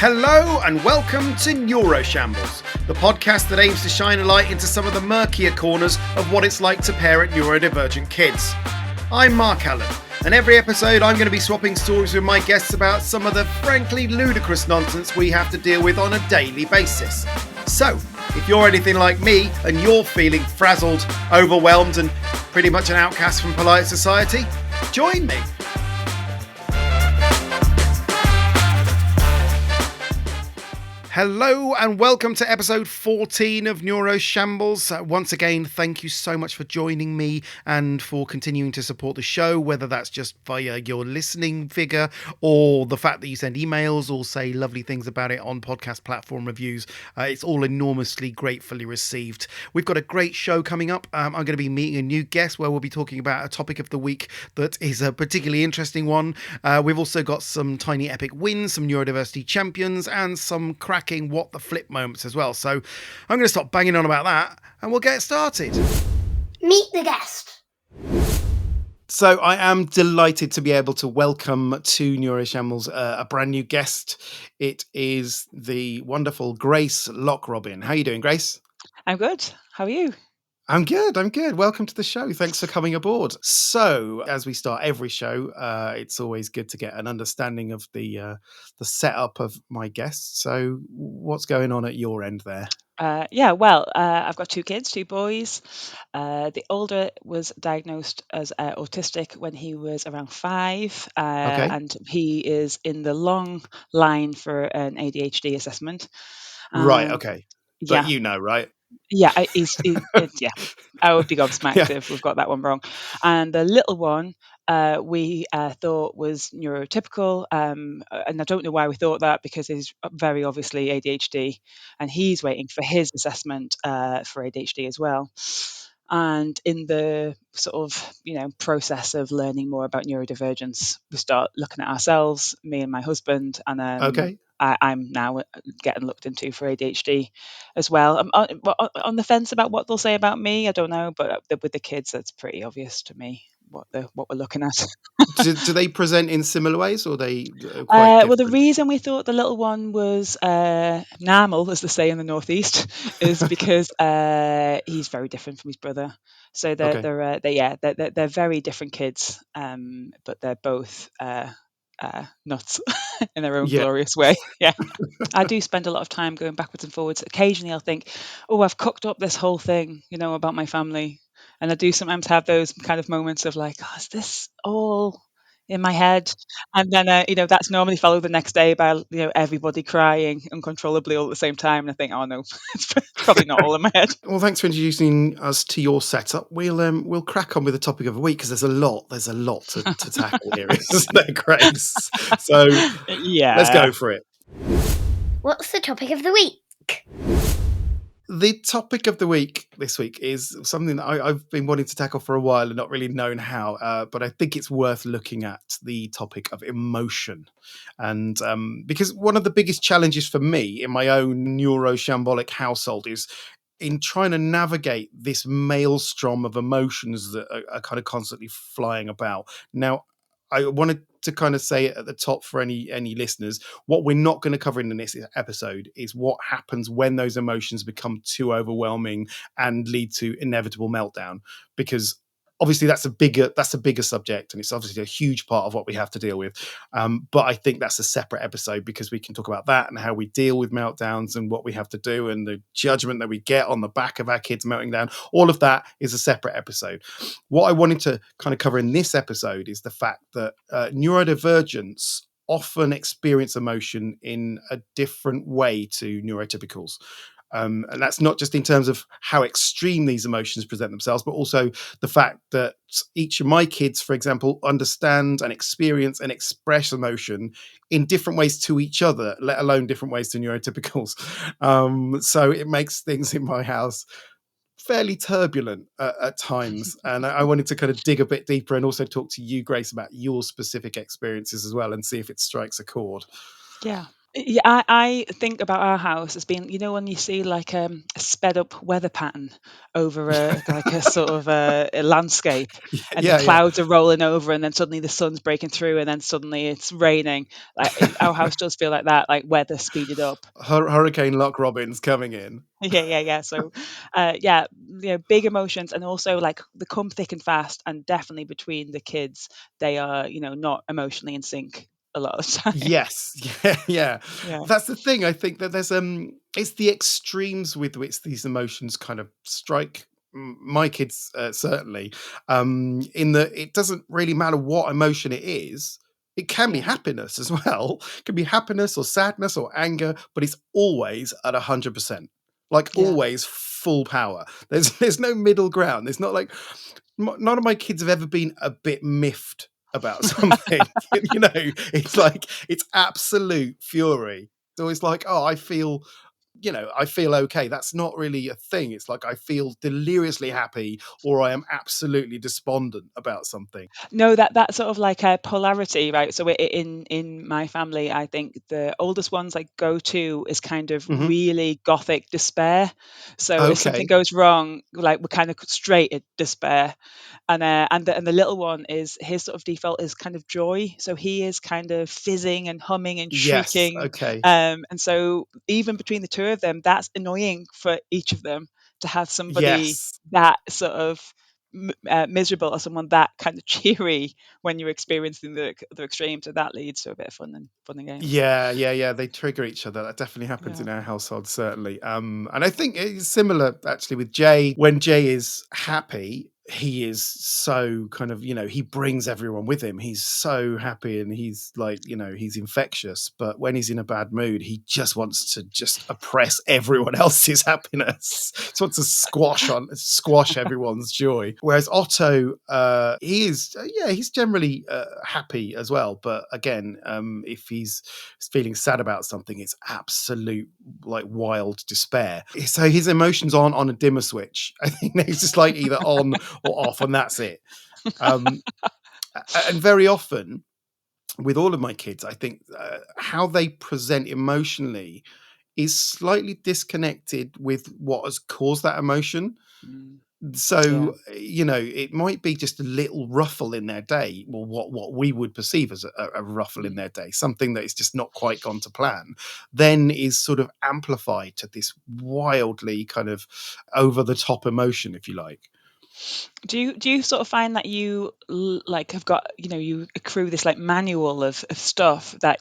Hello and welcome to Neuroshambles, the podcast that aims to shine a light into some of the murkier corners of what it's like to parent neurodivergent kids. I'm Mark Allen, and every episode I'm going to be swapping stories with my guests about some of the frankly ludicrous nonsense we have to deal with on a daily basis. So, if you're anything like me and you're feeling frazzled, overwhelmed and pretty much an outcast from polite society, join me. Hello and welcome to episode 14 of Neuroshambles. Once again, thank you so much for joining me and for continuing to support the show, whether that's just via your listening figure or the fact that you send emails or say lovely things about it on podcast platform reviews. It's all enormously gratefully received. We've got a great show coming up. I'm going to be meeting a new guest where we'll be talking about a topic of the week that is a particularly interesting one. We've also got some tiny epic wins, some neurodiversity champions and some cracking what the flip moments as well. So I'm going to stop banging on about that and we'll get started. Meet the guest. So I am delighted to be able to welcome to Neuroshambles a brand new guest. It is the wonderful Grace Lockrobin. How are you doing, Grace? I'm good. How are you? I'm good. Welcome to the show. Thanks for coming aboard. So, as we start every show, it's always good to get an understanding of the setup of my guests. So, what's going on at your end there? I've got two kids, two boys. The older was diagnosed as autistic when he was around 5, Okay. and he is in the long line for an ADHD assessment. Right, okay. But Yeah, you know, right? yeah, I would be gobsmacked Yeah. if we've got that one wrong. And the little one, we thought was neurotypical, and I don't know why we thought that because he's very obviously ADHD, and he's waiting for his assessment for ADHD as well. And in the sort of process of learning more about neurodivergence, we start looking at ourselves, me and my husband, and Okay. I'm now getting looked into for ADHD as well. I'm on the fence about what they'll say about me. I don't know, but with the kids, that's pretty obvious to me what we're looking at. Do they present in similar ways or are they quite Well, the different? reason we thought the little one was normal, as they say in the northeast, is because he's very different from his brother. So they're very different kids, but they're both nuts in their own Yeah. glorious way. Yeah, I do spend a lot of time going backwards and forwards. Occasionally, I'll think, "Oh, I've cooked up this whole thing, about my family," and I do sometimes have those kind of moments of like, "Oh, is this all in my head?" And then, that's normally followed the next day by everybody crying uncontrollably all at the same time, and I think, "Oh no, it's probably not all in my head." Well, thanks for introducing us to your setup. We'll crack on with the topic of the week because there's a lot to tackle here, isn't there, Grace? So Yeah. let's go for it. What's the topic of the week? The topic of the week this week is something that I've been wanting to tackle for a while and not really known how, but I think it's worth looking at the topic of emotion. And because one of the biggest challenges for me in my own neuroshambolic household is in trying to navigate this maelstrom of emotions that are kind of constantly flying about. Now, I wanted to kind of say at the top for any listeners, what we're not going to cover in this episode is what happens when those emotions become too overwhelming and lead to inevitable meltdown, because obviously that's a bigger subject and it's obviously a huge part of what we have to deal with. But I think that's a separate episode because we can talk about that and how we deal with meltdowns and what we have to do and the judgment that we get on the back of our kids melting down. All of that is a separate episode. What I wanted to kind of cover in this episode is the fact that neurodivergents often experience emotion in a different way to neurotypicals. And that's not just in terms of how extreme these emotions present themselves, but also the fact that each of my kids, for example, understand and experience and express emotion in different ways to each other, let alone different ways to neurotypicals. So it makes things in my house fairly turbulent at times. And I wanted to kind of dig a bit deeper and also talk to you, Grace, about your specific experiences as well and see if it strikes a chord. Yeah. Yeah, I think about our house as being, when you see like a sped up weather pattern over like a sort of a landscape, and the Yeah, yeah. clouds are rolling over, and then suddenly the sun's breaking through, and then suddenly it's raining. Like our house does feel like that, like weather speeded up. Hurricane Lockrobin's coming in. Yeah. So, yeah, big emotions, and also like they come thick and fast, and definitely between the kids, they are, not emotionally in sync a lot of the time. Yes, yeah, yeah. Yeah, That's the thing. I think that there's it's the extremes with which these emotions kind of strike my kids certainly. In that it doesn't really matter what emotion it is. It can be yeah, happiness as well. It can be happiness or sadness or anger, but it's always at 100%. Like yeah. always full power. There's no middle ground. There's not like none of my kids have ever been a bit miffed about something. It's like it's absolute fury. So it's like, oh, I feel okay. That's not really a thing. It's like I feel deliriously happy or I am absolutely despondent about something. No, that sort of like a polarity, right? So in my family, I think the oldest one's like go to is kind of Hmm. really gothic despair. So if something Okay. goes wrong, like we're kind of straight at despair. And the little one is his sort of default is kind of joy. So he is kind of fizzing and humming and Yes. shrieking. Okay. And so even between the two of them, that's annoying for each of them to have somebody Yes. that sort of miserable or someone that kind of cheery when you're experiencing the extreme. So that leads to a bit of fun and games. Yeah, yeah, yeah. They trigger each other. That definitely happens Yeah. in our household, certainly. And I think it's similar actually with Jay. When Jay is happy, he is so kind of, he brings everyone with him. He's so happy and he's like, he's infectious. But when he's in a bad mood, he just wants to just oppress everyone else's happiness. Just wants to squash everyone's joy. Whereas Otto, he is, yeah, he's generally happy as well. But again, if he's feeling sad about something, it's absolute like wild despair. So his emotions aren't on a dimmer switch. I think they're just like either on or off, and that's it. Um, and very often, with all of my kids, I think how they present emotionally is slightly disconnected with what has caused that emotion. Mm, yeah. So it might be just a little ruffle in their day, well, what we would perceive as a ruffle in Mm. their day, something that is just not quite gone to plan, then is sort of amplified to this wildly kind of over the top emotion, if you like. Do you sort of find that you like have got, you accrue this like manual of stuff that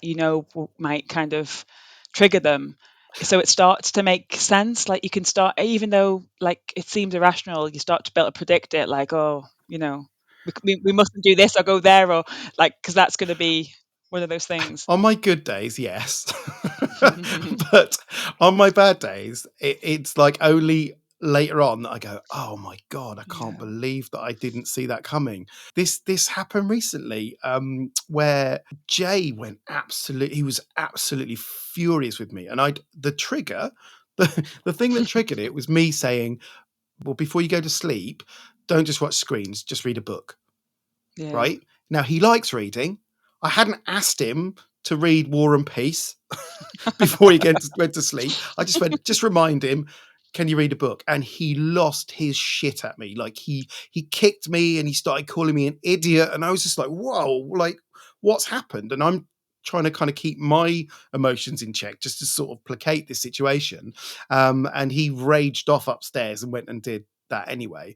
might kind of trigger them, so it starts to make sense, like you can start, even though like it seems irrational, you start to be able to predict it, like, oh, we mustn't do this or go there, or like, because that's going to be one of those things. On my good days, yes. But on my bad days, it's like only later on that I go, oh my God, I can't Yeah. believe that I didn't see that coming. This happened recently, where Jay he was absolutely furious with me. And the trigger, the thing that triggered it was me saying, well, before you go to sleep, don't just watch screens, just read a book. Yeah. Right? Now he likes reading. I hadn't asked him to read War and Peace before he went to sleep. I just went, just remind him, can you read a book? And he lost his shit at me. Like he kicked me and he started calling me an idiot. And I was just like, whoa, like what's happened? And I'm trying to kind of keep my emotions in check just to sort of placate this situation. And he raged off upstairs and went and did that anyway.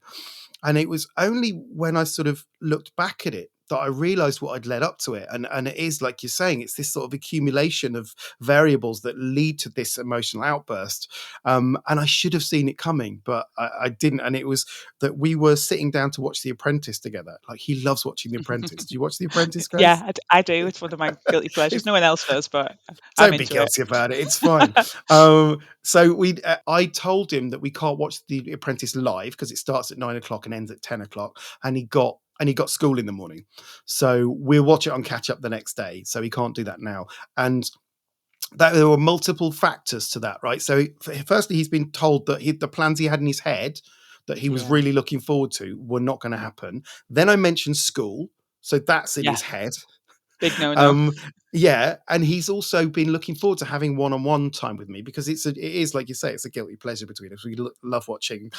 And it was only when I sort of looked back at it that I realized what I'd led up to it. And it is, like you're saying, it's this sort of accumulation of variables that lead to this emotional outburst. And I should have seen it coming, but I didn't. And it was that we were sitting down to watch The Apprentice together. Like he loves watching The Apprentice. Do you watch The Apprentice, Yeah, Grace? I do. It's one of my guilty pleasures. It's No one else does, but I'm Don't be into it. guilty about it. It's fine. So I told him that we can't watch The Apprentice live because it starts at 9 o'clock and ends at 10 o'clock, and he got school in the morning. So we'll watch it on catch up the next day. So he can't do that now. And that there were multiple factors to that, right? So firstly, he's been told that the plans he had in his head that he was Yeah. really looking forward to were not going to happen. Then I mentioned school. So that's in Yeah. his head. Big no-no. Um, Yeah, and he's also been looking forward to having one-on-one time with me, because it is like you say, it's a guilty pleasure between us. We love watching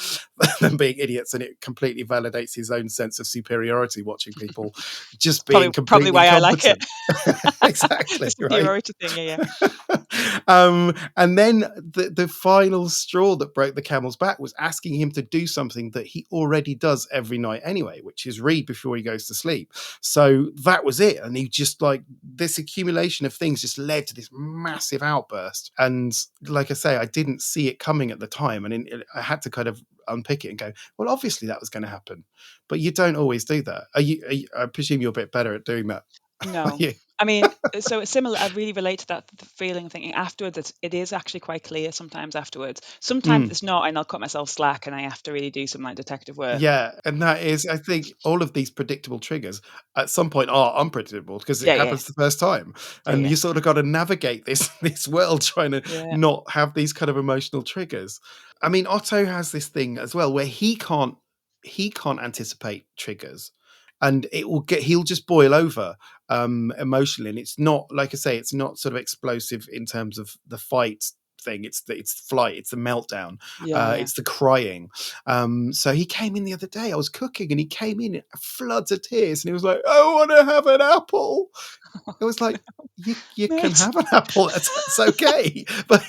them being idiots, and it completely validates his own sense of superiority watching people just being Probably completely why I like it. incompetent. The Exactly, right. superiority thing, yeah. And then the final straw that broke the camel's back was asking him to do something that he already does every night anyway, which is read before he goes to sleep. So that was it. And he just, like, this accumulation of things just led to this massive outburst. And like I say, I didn't see it coming at the time. And I had to kind of unpick it and go, well, obviously that was going to happen. But you don't always do that. I presume you're a bit better at doing that. Are No. you? I mean, so it's similar. I really relate to that feeling of thinking afterwards. It is actually quite clear sometimes afterwards. Sometimes Mm. it's not, and I'll cut myself slack, and I have to really do some like detective work. Yeah, and that is, I think, all of these predictable triggers at some point are unpredictable because it Yeah, yeah, happens the first time, yeah, and yeah, you sort of got to navigate this world trying to yeah. not have these kind of emotional triggers. I mean, Otto has this thing as well where he can't anticipate triggers, and he'll just boil over emotionally, and it's not, like I say, it's not sort of explosive in terms of the fight thing. It's flight, it's the meltdown, Yeah, yeah. it's the crying. So he came in the other day. I was cooking, and he came in floods of tears, and he was like, "I want to have an apple." It was like, you can Mate. have an apple. That's okay. But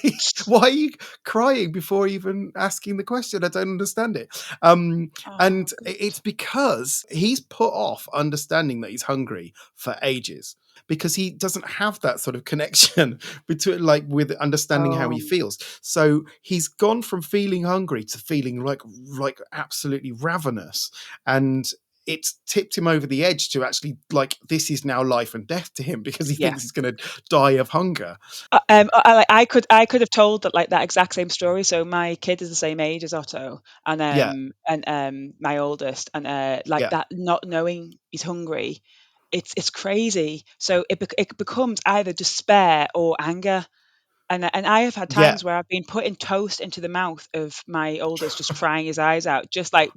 why are you crying before even asking the question? I don't understand it. Oh, And God. it's because he's put off understanding that he's hungry for ages, because he doesn't have that sort of connection between, like, with understanding how he Oh, feels. So he's gone from feeling hungry to feeling like absolutely ravenous, and it's tipped him over the edge to actually, like, this is now life and death to him, because he yeah. thinks he's going to die of hunger. I could have told that exact same story. So my kid is the same age as Otto, and Yeah, my oldest, and like yeah, that, not knowing he's hungry, it's crazy. So it becomes either despair or anger. And I have had yeah. times where I've been putting toast into the mouth of my oldest, just crying his eyes out, just like,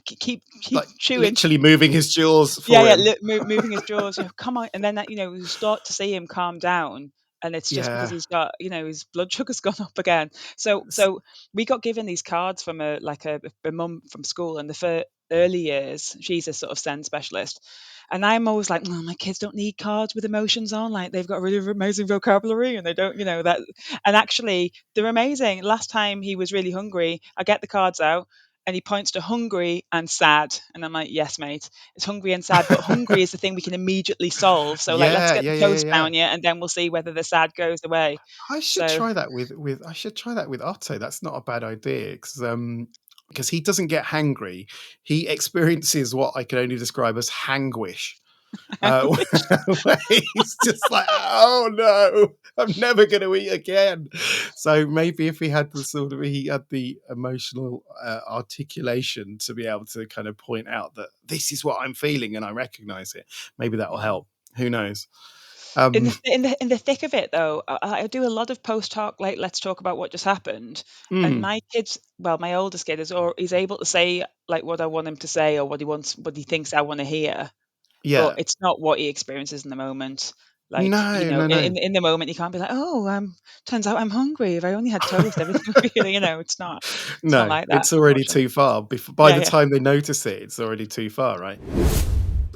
keep Like chewing. literally moving his jaws Yeah, for yeah, him. moving his jaws. Come on, and then you start to see him calm down, and it's just because Yeah. he's got, his blood sugar's gone up again. So we got given these cards from a mum from school, and for early years, she's a sort of SEND specialist, and I'm always like, oh, my kids don't need cards with emotions on, like they've got really amazing vocabulary, and they don't, that, and actually they're amazing. Last time he was really hungry, I get the cards out. And he points to hungry and sad. And I'm like, yes, mate, it's hungry and sad, but hungry is the thing we can immediately solve. So like, let's Yeah, get yeah, the yeah, yeah, toast yeah. down you, and then we'll see whether the sad goes away. I should So try that with I should try that with Otto. That's not a bad idea, because he doesn't get hangry. He experiences what I can only describe as hangwish. Uh, where he's just like, "Oh no, I'm never going to eat again." So maybe if he had the emotional articulation to be able to kind of point out that this is what I'm feeling and I recognize it, maybe that will yeah. help. Who knows? In Um, the thick of it, though, I do a lot of post talk, like let's talk about what just happened. And mm, my kids, well, my oldest kid is able to say like what I want him to say, or what he thinks I want to hear, but yeah. it's not what he experiences in the moment. Like, No, no, in no. in the moment, you can't be like, oh, turns out I'm hungry. If I only had toast, everything would be, it's not No, like that, it's already unfortunately. too far. By Yeah, the yeah. time they notice it, it's already too far, right?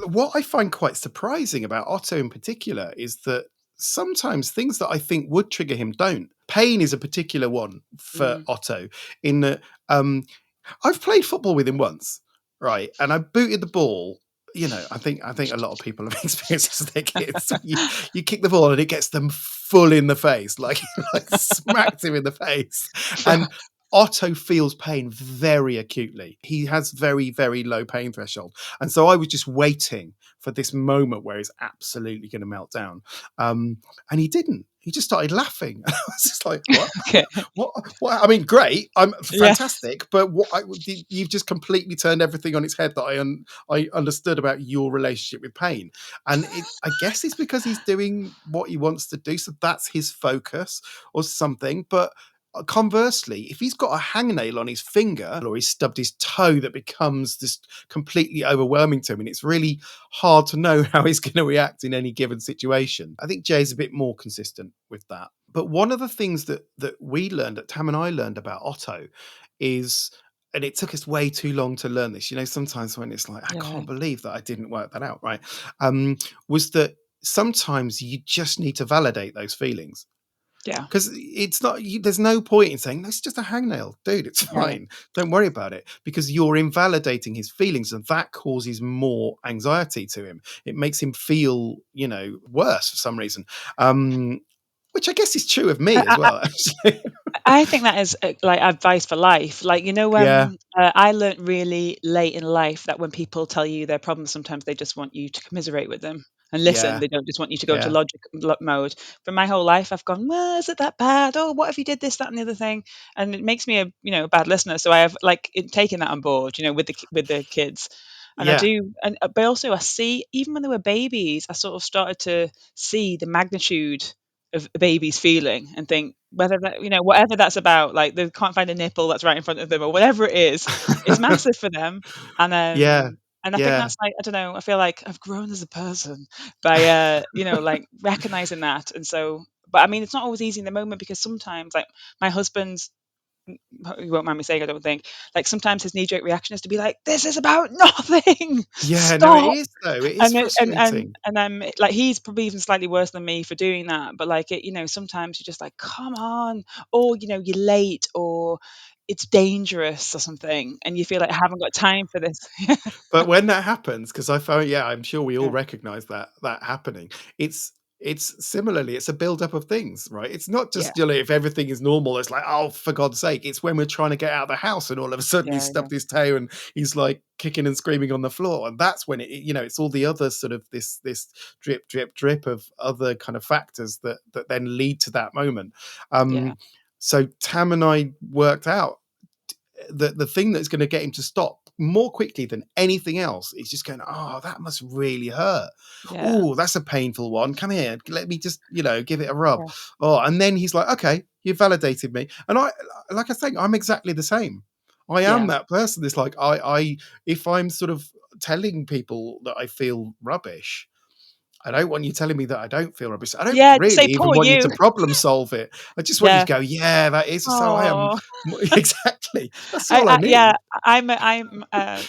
What I find quite surprising about Otto in particular is that sometimes things that I think would trigger him don't. Pain is a particular one for Mm. Otto, in that I've played football with him once, right? And I booted the ball. I think a lot of people have experienced this as their kids. You kick the ball and it gets them full in the face, like like smacked him in the face. Sure. And Otto feels pain very acutely. He has very, very low pain threshold. And so I was just waiting for this moment where he's absolutely going to melt down. And he didn't. He just started laughing. I was just like, what? Okay. What? I mean, great. I'm Yeah. fantastic. But you've just completely turned everything on its head that I understood about your relationship with pain. And I guess it's because he's doing what he wants to do. So that's his focus or something. But conversely, if he's got a hangnail on his finger or he's stubbed his toe that becomes this completely overwhelming to him, and it's really hard to know how he's going to react in any given situation. I think Jay's a bit more consistent with that. But one of the things that we learned, that Tam and I learned about Otto is, and it took us way too long to learn this, sometimes when it's like, I Yeah. can't believe that I didn't work that out, right? Was that sometimes you just need to validate those feelings. Yeah. Because it's not, there's no point in saying, that's just a hangnail, dude, it's fine. Don't worry about it, because you're invalidating his feelings, and that causes more anxiety to him. It makes him feel, worse for some reason. Which I guess is true of me as well, actually. I think that is like advice for life. Like, Yeah, I learned really late in life that when people tell you their problems, sometimes they just want you to commiserate with them and listen. yeah, They don't just want you to go into yeah, logic mode. For my whole life, I've gone, well, is it that bad? Oh, what if you did this, that, and the other thing? And it makes me a bad listener. So I have taken that on board, with the kids. And I yeah, do, but also I see, even when they were babies, I sort of started to see the magnitude of a baby's feeling and think whether that, whatever that's about, like they can't find a nipple that's right in front of them or whatever it is, it's massive for them. And yeah, and I think yeah, that's like, I don't know, I feel like I've grown as a person by like recognizing that. And so, but I mean, it's not always easy in the moment, because sometimes, like, my husband's, you won't mind me saying, I don't think, like, sometimes his knee-jerk reaction is to be like, this is about nothing, yeah. No, it stop. is though. It is And frustrating. like, he's probably even slightly worse than me for doing that, but like, sometimes you're just like, come on, or you're late, or it's dangerous or something, and you feel like I haven't got time for this. But when that happens, because I found, yeah, I'm sure we all Yeah, recognize that happening. It's similarly, it's a build-up of things, right? It's not yeah, just, if everything is normal, it's like, oh, for God's sake. It's when we're trying to get out of the house and all of a sudden he's yeah, yeah, stubbed his toe and he's like kicking and screaming on the floor. And that's when it's all the other sort of this drip, drip, drip of other kind of factors that then lead to that moment. yeah, So Tam and I worked out the thing that's going to get him to stop more quickly than anything else is just going, oh, that must really hurt. yeah, Oh, that's a painful one. Come here, let me just, give it a rub. yeah, Oh, and then he's like, okay, you validated me. And I, like I think, I'm exactly the same. I am yeah, that person. It's like I if I'm sort of telling people that I feel rubbish, I don't want you telling me that I don't feel rubbish. I don't yeah. really Say even poor want you you. to problem solve it. I just want you to Yeah. go, yeah, that is so. I am Oh. exactly. That's all I Yeah, need.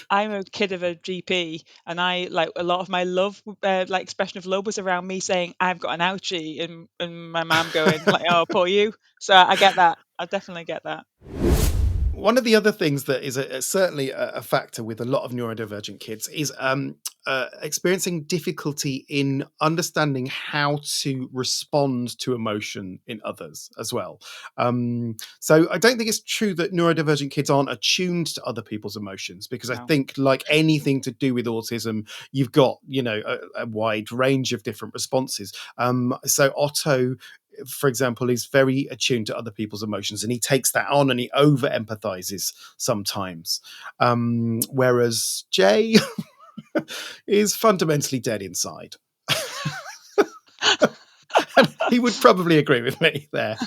I'm a kid of a GP, and I, like, a lot of my love, like, expression of love was around me saying I've got an ouchie, and my mom going like, oh, poor you. So I get that. I definitely get that. One of the other things that is certainly a factor with a lot of neurodivergent kids is experiencing difficulty in understanding how to respond to emotion in others as well. So I don't think it's true that neurodivergent kids aren't attuned to other people's emotions, because I No. think, like anything to do with autism, you've got a wide range of different responses. So Otto, for example, is very attuned to other people's emotions, and he takes that on and he over empathizes sometimes. Whereas Jay is fundamentally dead inside. And he would probably agree with me there.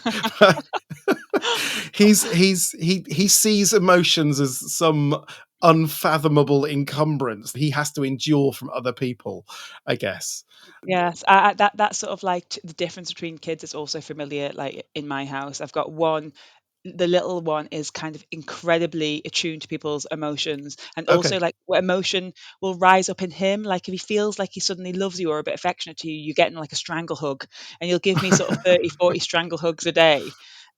He sees emotions as some unfathomable encumbrance he has to endure from other people, I guess. Yes, that's sort of like the difference between kids is also familiar. Like, in my house, I've got one. The little one is kind of incredibly attuned to people's emotions, and Okay. also, like, what emotion will rise up in him. Like, if he feels like he suddenly loves you or a bit affectionate to you, you get in like a strangle hug, and you'll give me sort of 30, 40 strangle hugs a day.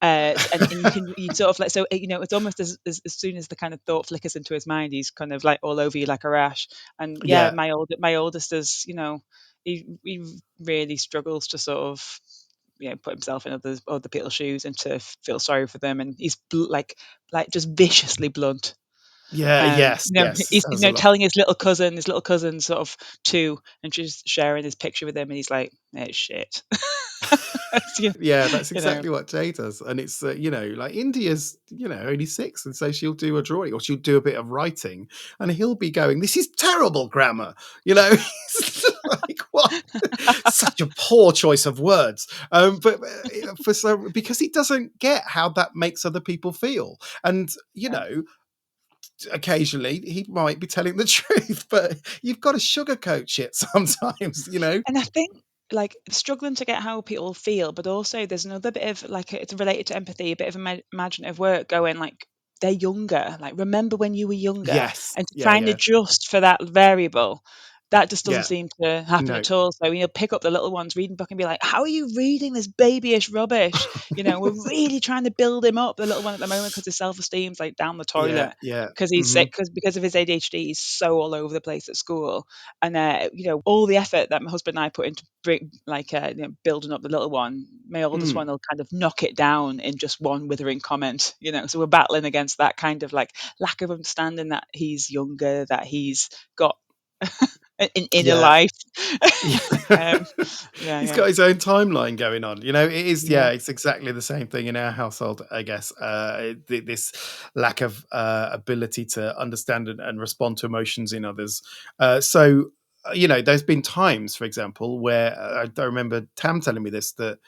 And you sort of like, so it's almost as soon as the kind of thought flickers into his mind, he's kind of like all over you like a rash. And yeah, Yeah. my oldest is, he really struggles to sort of, put himself in other people's shoes and to feel sorry for them, and he's like just viciously blunt. Yeah. Yes. Yes. He's, Sounds a lot. telling his little cousin sort of two, and she's sharing his picture with him, and he's like, it's shit. It's, Yeah, that's you know exactly what Jay does. And it's, like India's, only 6. And so she'll do a drawing or she'll do a bit of writing and he'll be going, this is terrible grammar. It's like, what? Such a poor choice of words. But because he doesn't get how that makes other people feel. And, occasionally he might be telling the truth, but you've got to sugarcoat shit sometimes. And I think like struggling to get how people feel, but also there's another bit of like it's related to empathy, a bit of imaginative work going like they're younger. Like remember when you were younger, Yes. and to Yeah. try and Yeah. adjust for that variable. That just doesn't Yeah. seem to happen No. at all. So you'll pick up the little ones, reading book, and be like, "How are you reading this babyish rubbish?" We're really trying to build him up, the little one at the moment, because his self-esteem's like down the Yeah. toilet Yeah. because he's sick, because of his ADHD, he's so all over the place at school. And all the effort that my husband and I put into building up the little one, my oldest one will kind of knock it down in just one withering comment. So we're battling against that kind of like lack of understanding that he's younger, that he's got an inner Yeah. life. Yeah. He's Yeah. got his own timeline going on. It is, Yeah. it's exactly the same thing in our household, I guess. This lack of ability to understand and respond to emotions in others. There's been times, for example, where I remember Tam telling me this, that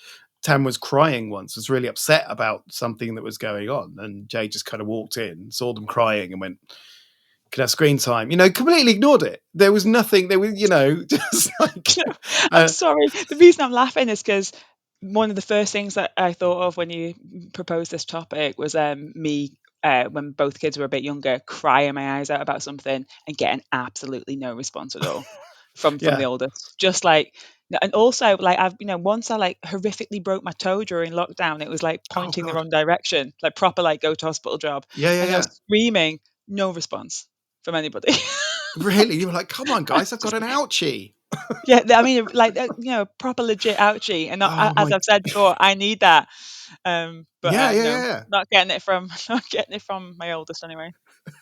Tam was crying once, was really upset about something that was going on. And Jay just kind of walked in, saw them crying and went, "Can have screen time," completely ignored it. There was nothing, there was, just like, I'm uh, sorry. The reason I'm laughing is because one of the first things that I thought of when you proposed this topic was me, when both kids were a bit younger, crying my eyes out about something and getting absolutely no response at all from the yeah. oldest. Just like, and also like once I like horrifically broke my toe during lockdown. It was like Oh pointing the God. wrong direction, like proper like go to hospital job, Yeah, yeah, and I yeah. was screaming, no response from anybody. Really? You were like, "Come on, guys, I've got Just an ouchie." Yeah, I mean, like, proper legit ouchie, and Oh as my. I've said before, I need that. But Yeah, yeah, no, yeah. not getting it from not getting it from my oldest anyway.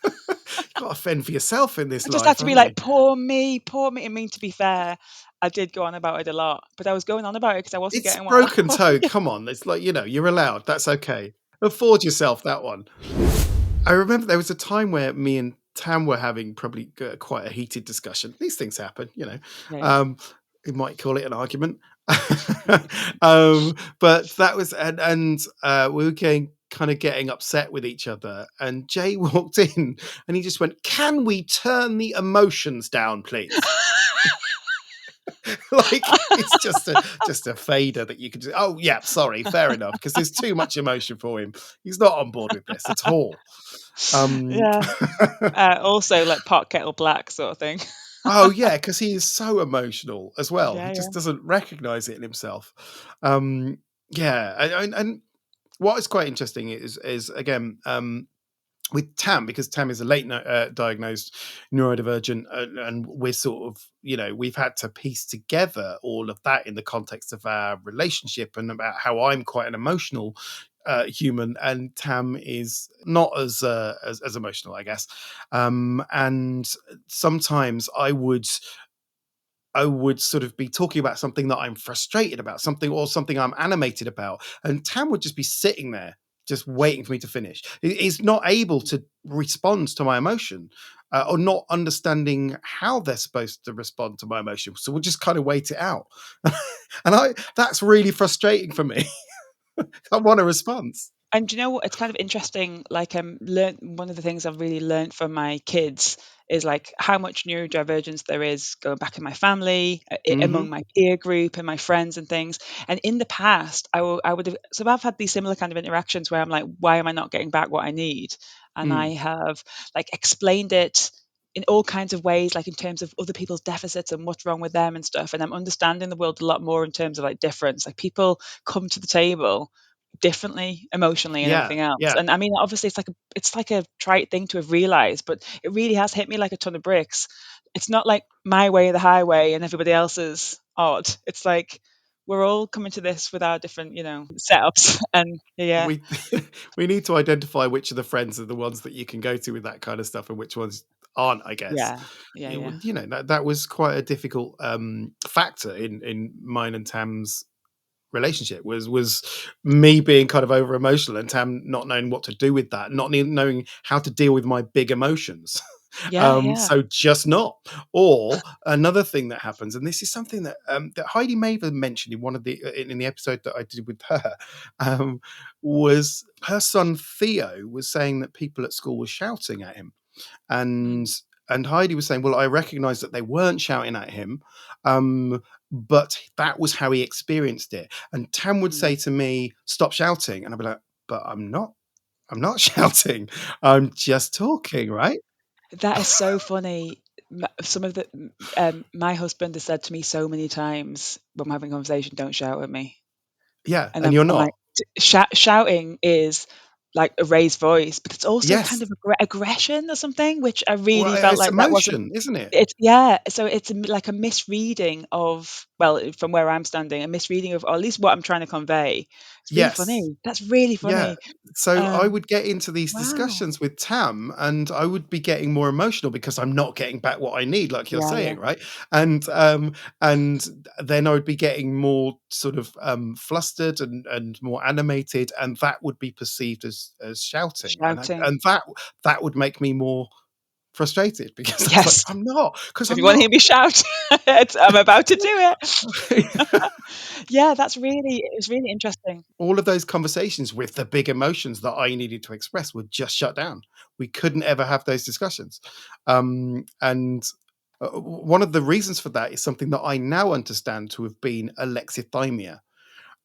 You've got to fend for yourself in this I just had life, to be haven't you? like, poor me, poor me. I mean, to be fair, I did go on about it a lot, but I was going on about it because I wasn't It's getting what I broken toe. wanted. Come on. It's like, you're allowed. That's okay. Afford yourself that one. I remember there was a time where me and Tam were having probably quite a heated discussion. These things happen. Yeah, Um, we might call it an argument. But that was, and we were getting upset with each other. And Jay walked in and he just went, "Can we turn the emotions down, please?" Like it's just a fader that you can just, "Oh yeah, sorry, fair enough," because there's too much emotion for him. He's not on board with this at all. Um, yeah. Also, like pot kettle black sort of thing. oh yeah, because he is so emotional as well. He Yeah, yeah. just doesn't recognize it in himself. Yeah, and what is quite interesting is again, with Tam, because Tam is a late diagnosed neurodivergent, and we're sort of, we've had to piece together all of that in the context of our relationship and about how I'm quite an emotional human, and Tam is not as emotional, I guess. And sometimes I would sort of be talking about something that I'm frustrated about, something I'm animated about, and Tam would just be sitting there, just waiting for me to finish. He's not able to respond to my emotion, or not understanding how they're supposed to respond to my emotion. So we'll just kind of wait it out, and that's really frustrating for me. I want a response. And do you know what? It's kind of interesting. Like, one of the things I've really learned from my kids is like how much neurodivergence there is going back in my family, among Hmm. my peer group and my friends and things. And in the past, I would have, so I've had these similar kind of interactions where I'm like, why am I not getting back what I need? And I Mm. have like explained it in all kinds of ways, like in terms of other people's deficits and what's wrong with them and stuff. And I'm understanding the world a lot more in terms of like difference. Like people come to the table differently emotionally and Yeah, everything else. yeah. And I mean, obviously it's like a trite thing to have realized, but it really has hit me like a ton of bricks. It's not like my way or the highway and everybody else's odd. It's like we're all coming to this with our different, setups. And yeah, We we need to identify which of the friends are the ones that you can go to with that kind of stuff and which ones aren't, I guess. yeah, yeah, yeah. That was quite a difficult factor in mine and Tam's relationship, was me being kind of over emotional and Tam not knowing what to do with that, not knowing how to deal with my big emotions. Yeah. So just not. Or another thing that happens, and this is something that that Heidi Maver mentioned in one of the in the episode that I did with her, was her son Theo was saying that people at school were shouting at him, and Mm. Heidi was saying, well, I recognised that they weren't shouting at him, but that was how he experienced it. And Tam would say Mm. to me, "Stop shouting," and I'd be like, "But I'm not. I'm not shouting. I'm just talking, right?" That is so funny. Some of the my husband has said to me so many times when we're having a conversation, "Don't shout at me," Yeah, and and you're I'm like, not. Shouting is like a raised voice, but it's also kind Yes. of aggression or something, which I Well, really felt it's like that wasn't. emotion, isn't it? It's yeah. So it's like a misreading of, well, from where I'm standing, a misreading of, or at least what I'm trying to convey. It's really Yes. funny. That's really Yeah. funny. So I Um, would get into these wow. discussions with Tam, and I would be getting more emotional because I'm not getting back what I need, like you're Yeah. saying, right? And then I would be getting more sort of flustered and more animated, and that would be perceived as shouting, Shouting. and that would make me more frustrated because I was like, Yes. I'm not, because If you I'm want to not. hear me shout, I'm about to do it. Yeah, it was really interesting. All of those conversations with the big emotions that I needed to express were just shut down. We couldn't ever have those discussions. And one of the reasons for that is something that I now understand to have been alexithymia,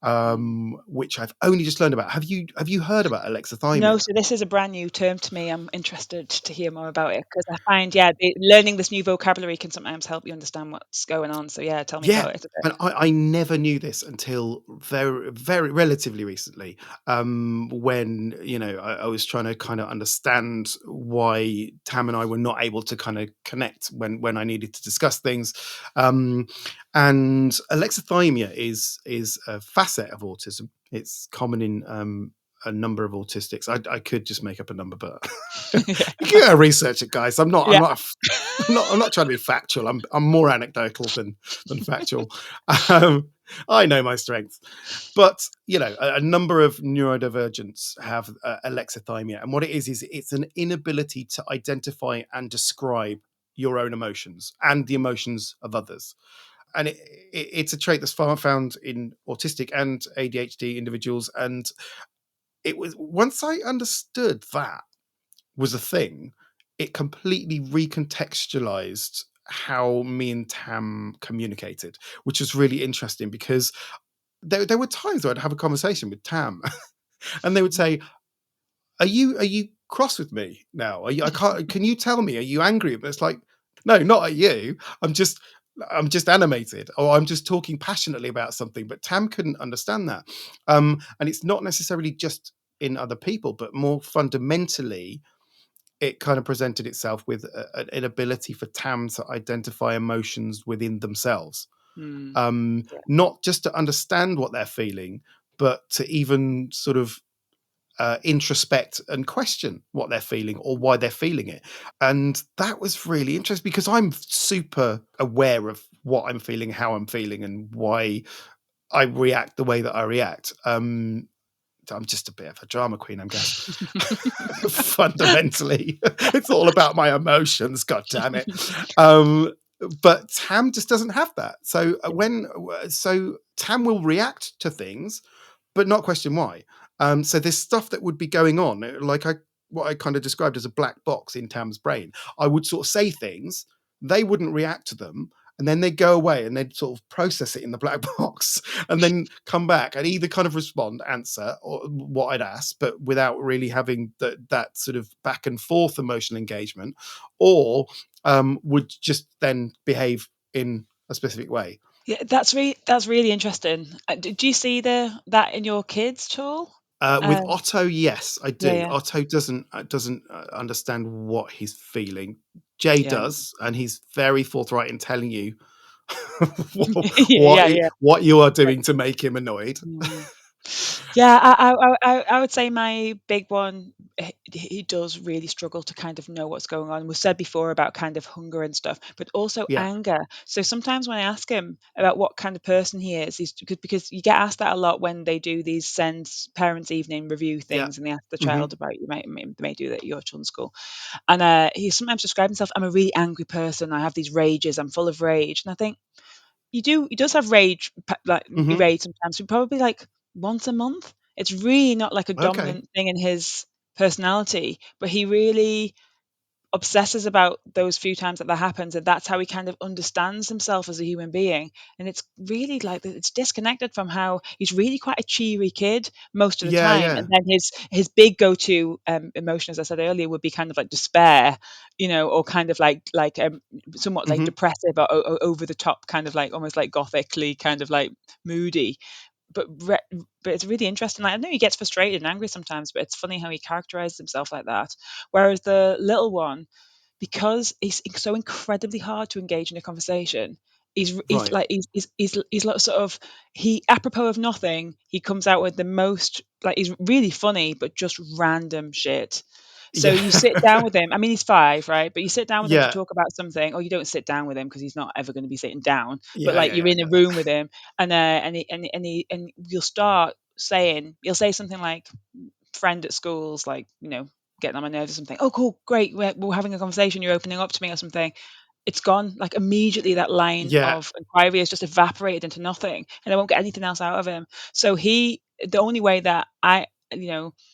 Mm. which I've only just learned about. Have you heard about No, alexithymia? so this is a brand new term to me. I'm interested to hear more about it because I find, yeah, learning this new vocabulary can sometimes help you understand what's going on. So yeah, tell me Yeah, about it a bit. and I never knew this until very relatively recently, when, I was trying to kinda understand why Tam and I were not able to kinda connect when I needed to discuss things, and alexithymia is a facet of autism. It's common in, a number of autistics. I could just make up a number, but you can go research it, guys. Yeah. I'm not trying to be factual. I'm more anecdotal than factual. Um, I know my strengths, but a number of neurodivergents have alexithymia, and what it is it's an inability to identify and describe your own emotions and the emotions of others. And it's a trait that's found in autistic and ADHD individuals. And it was once I understood that was a thing, it completely recontextualized how me and Tam communicated, which was really interesting because there were times where I'd have a conversation with Tam and they would say, are you cross with me now? I can't, can you tell me, are you angry? But it's like, no, not at you. I'm just animated, or I'm just talking passionately about something. But Tam couldn't understand that. And it's not necessarily just in other people, but more fundamentally, it kind of presented itself with an inability for Tam to identify emotions within themselves. Mm. Yeah. Not just to understand what they're feeling, but to even sort of introspect and question what they're feeling or why they're feeling it. And that was really interesting because I'm super aware of what I'm feeling, how I'm feeling, and why I react the way that I react. I'm just a bit of a drama queen, I guess. Fundamentally, it's all about my emotions. God damn it! But Tam just doesn't have that. So Tam will react to things, but not question why. So there's stuff that would be going on, like what I kind of described as a black box in Tam's brain. I would sort of say things, they wouldn't react to them, and then they'd go away and they'd sort of process it in the black box and then come back and either kind of respond, answer or what I'd asked, but without really having that sort of back and forth emotional engagement, or would just then behave in a specific way. Yeah, that's really interesting. Do you see that in your kids at all? With Um, Otto, yes, I yeah, do. yeah, Otto doesn't understand what he's feeling. Jay yeah, does, and he's very forthright in telling you yeah, yeah, yeah. what you are doing to make him annoyed. Mm. Yeah, I would say my big one, he does really struggle to kind of know what's going on. We said before about kind of hunger and stuff, but also Yeah. anger. So sometimes when I ask him about what kind of person he is, he's because you get asked that a lot when they do these send parents' evening review Yeah. things, and they ask the Hmm. child about they may do that at your children's school, and he sometimes describes himself, "I'm a really angry person. I have these rages. I'm full of rage," and I think he does have rage, like Hmm. rage sometimes, but probably like once a month. It's really not like a Okay. dominant thing in his personality, but he really obsesses about those few times that happens, and that's how he kind of understands himself as a human being. And it's really like it's disconnected from how he's really quite a cheery kid most of the Yeah. time, Yeah. and then his big go-to emotion, as I said earlier, would be kind of like despair, or kind of like somewhat like Hmm. depressive or over the top, kind of like almost like gothically kind of like moody. but but it's really interesting. Like, I know he gets frustrated and angry sometimes, but it's funny how he characterizes himself like that. Whereas the little one, because he's so incredibly hard to engage in a conversation, Right. he's like sort of, he, apropos of nothing, he comes out with the most, like, he's really funny but just random shit. So Yeah. you sit down with him. I mean, he's 5, right? But you sit down with him to Yeah. talk about something, or you don't sit down with him because he's not ever going to be sitting down. But Yeah. like, Yeah. you're Yeah. I in a get room that. with him, and you'll say something like, friend at school's like, getting on my nerves or something. Oh, cool, great, we're having a conversation. You're opening up to me or something. It's gone. Like, immediately, that line Yeah. of inquiry has just evaporated into nothing, and I won't get anything else out of him. So the only way that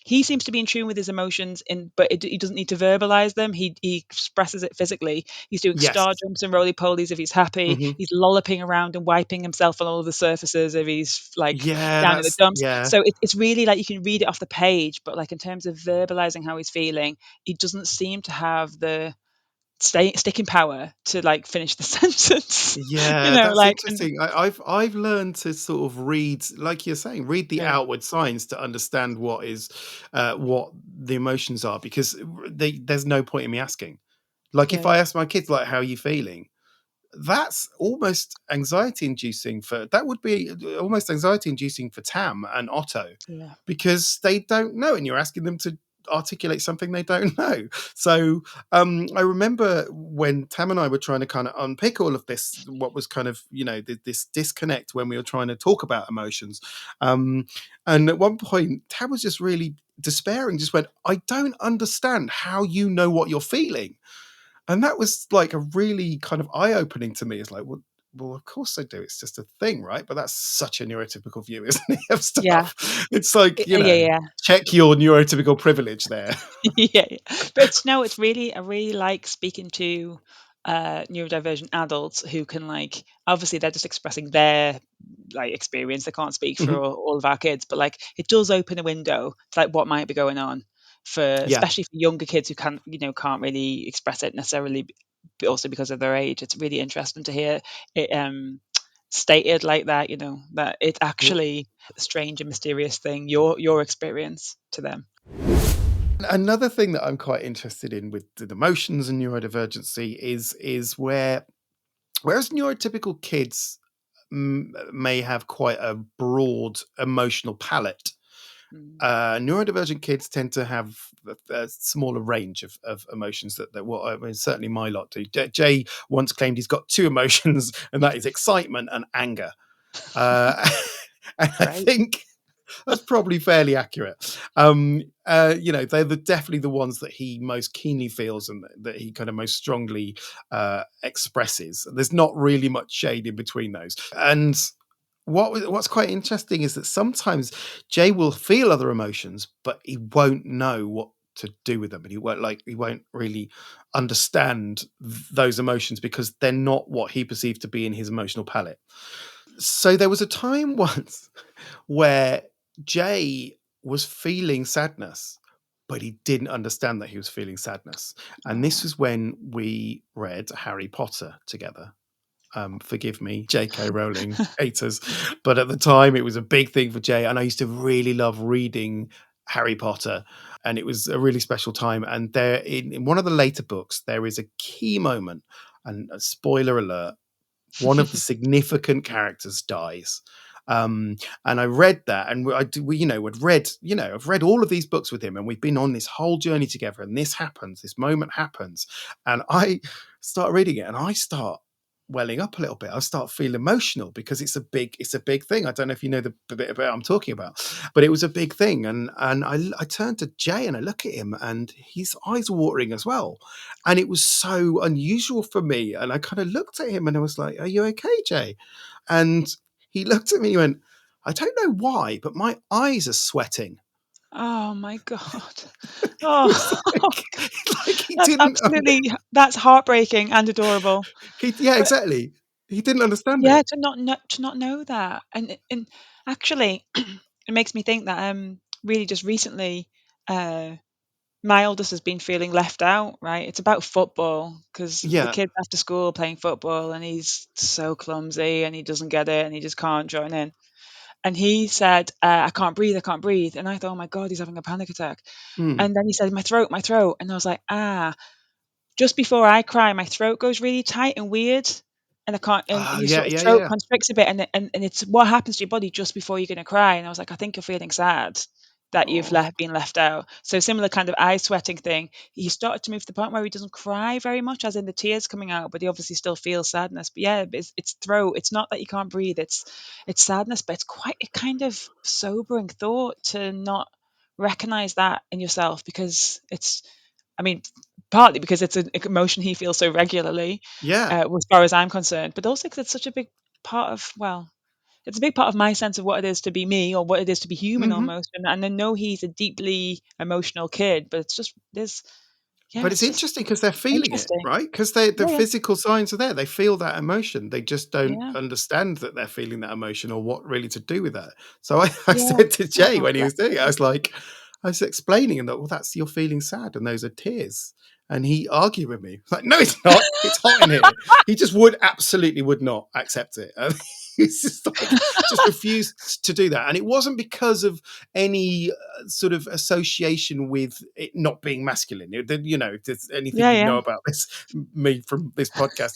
he seems to be in tune with his emotions, but he doesn't need to verbalize them. He expresses it physically. He's doing Yes. star jumps and roly polies if he's happy. Hmm. He's lolloping around and wiping himself on all of the surfaces if he's like Yeah. down in the That's dumps. yeah. So it's really like you can read it off the page, but like in terms of verbalizing how he's feeling, he doesn't seem to have the sticking power to like finish the sentence. Yeah, that's Like, and interesting. I've learned to sort of read, like you're saying, read the yeah, outward signs to understand what the emotions are, because there's no point in me asking. Like, yeah, if I yeah, ask my kids, like, how are you feeling? That's almost anxiety inducing for that would be almost anxiety inducing for Tam and Otto, yeah, because they don't know, and you're asking them to articulate something they don't know. So I remember when Tam and I were trying to kind of unpick all of this, what was kind of, this disconnect when we were trying to talk about emotions. um, and at one point Tam was just really despairing, just went, I don't understand how you know what you're feeling. And that was like a really kind of eye-opening to me. It's like, well, of course I do. It's just a thing, right? But that's such a neurotypical view, isn't it, of yeah, stuff? It's like, yeah, yeah. check your neurotypical privilege there. Yeah, yeah. But it's really, I really like speaking to neurodivergent adults who can, like, obviously they're just expressing their like experience. They can't speak for Mhm. all of our kids, but like it does open a window to like what might be going on for, Yeah. especially for younger kids who can't really express it necessarily, but also because of their age. It's really interesting to hear it stated like that, that it's Well, actually a strange and mysterious thing, your experience to them. another thing that I'm quite interested in with the emotions and neurodivergency is whereas neurotypical kids may have quite a broad emotional palette, Mm. neurodivergent kids tend to have a smaller range of emotions that well, I mean, certainly my lot do. Jay once claimed he's got two emotions, and that is excitement and anger. Uh, and I Great. think that's probably fairly accurate. They're definitely the ones that he most keenly feels and that he kind of most strongly expresses. There's not really much shade in between those. And what's quite interesting is that sometimes Jay will feel other emotions, but he won't know what to do with them, and he won't really understand those emotions because they're not what he perceived to be in his emotional palette. So there was a time once where Jay was feeling sadness, but he didn't understand that he was feeling sadness. And this Oh. was when we read Harry Potter together. Forgive me, J.K. Rowling haters, but at the time it was a big thing for Jay, and I used to really love reading Harry Potter, and it was a really special time. And there, in one of the later books, there is a key moment, and a spoiler alert: one of the significant characters dies. And I read that, and I've read all of these books with him, and we've been on this whole journey together, and this moment happens, and I start reading it, and I start welling up a little bit. I start feeling emotional because it's a big thing. I don't know if you know the bit about I'm talking about, but it was a big thing. And I turned to Jay and I look at him and his eyes were watering as well. And it was so unusual for me. And I kind of looked at him and I was like, "Are you okay, Jay?" And he looked at me and he went, "I don't know why, but my eyes are sweating." Oh my God. It was Oh, like he that's didn't. absolutely, that's heartbreaking and adorable. Yeah, But exactly. He didn't understand yeah, it. to not know that, and actually, it makes me think that really just recently, uh, my oldest has been feeling left out. Right, it's about football because the Yeah. kids after school playing football, and he's so clumsy and he doesn't get it and he just can't join in. And he said, "I can't breathe, I can't breathe," and I thought, "Oh my God, he's having a panic attack." Mm. And then he said, my throat," and I was like, "Ah." Just before I cry, my throat goes really tight and weird, and I can't, and Oh, your yeah, sort of yeah, throat yeah. constricts a bit, and it's what happens to your body just before you're gonna cry. And I was like, "I think you're feeling sad that you've Oh. been left out." So similar kind of eye sweating thing. He started to move to the point where he doesn't cry very much, as in the tears coming out, but he obviously still feels sadness. But yeah, it's throat. It's not that you can't breathe. It's sadness, but it's quite a kind of sobering thought to not recognize that in yourself, because it's, I mean, partly because it's an emotion he feels so regularly, Yeah. as far as I'm concerned, but also because it's such a big part of, well, it's a big part of my sense of what it is to be me, or what it is to be human Hmm. almost. And I know he's a deeply emotional kid, but it's just there's, yeah, But it's it's just interesting because they're feeling it, interesting. right? Because the Yeah, physical signs are there. They feel that emotion. They just don't yeah, understand that they're feeling that emotion or what really to do with that. So I yeah. said to Jay Oh, when he bless was doing it, I him. was like, I was explaining him that, well, that's you're feeling sad and those are tears. And he argued with me. I was like, no, it's not. It's hot in here. He just absolutely would not accept it. And he's just like, just refused to do that. And it wasn't because of any sort of association with it not being masculine. If there's anything Yeah, you yeah, know about me from this podcast,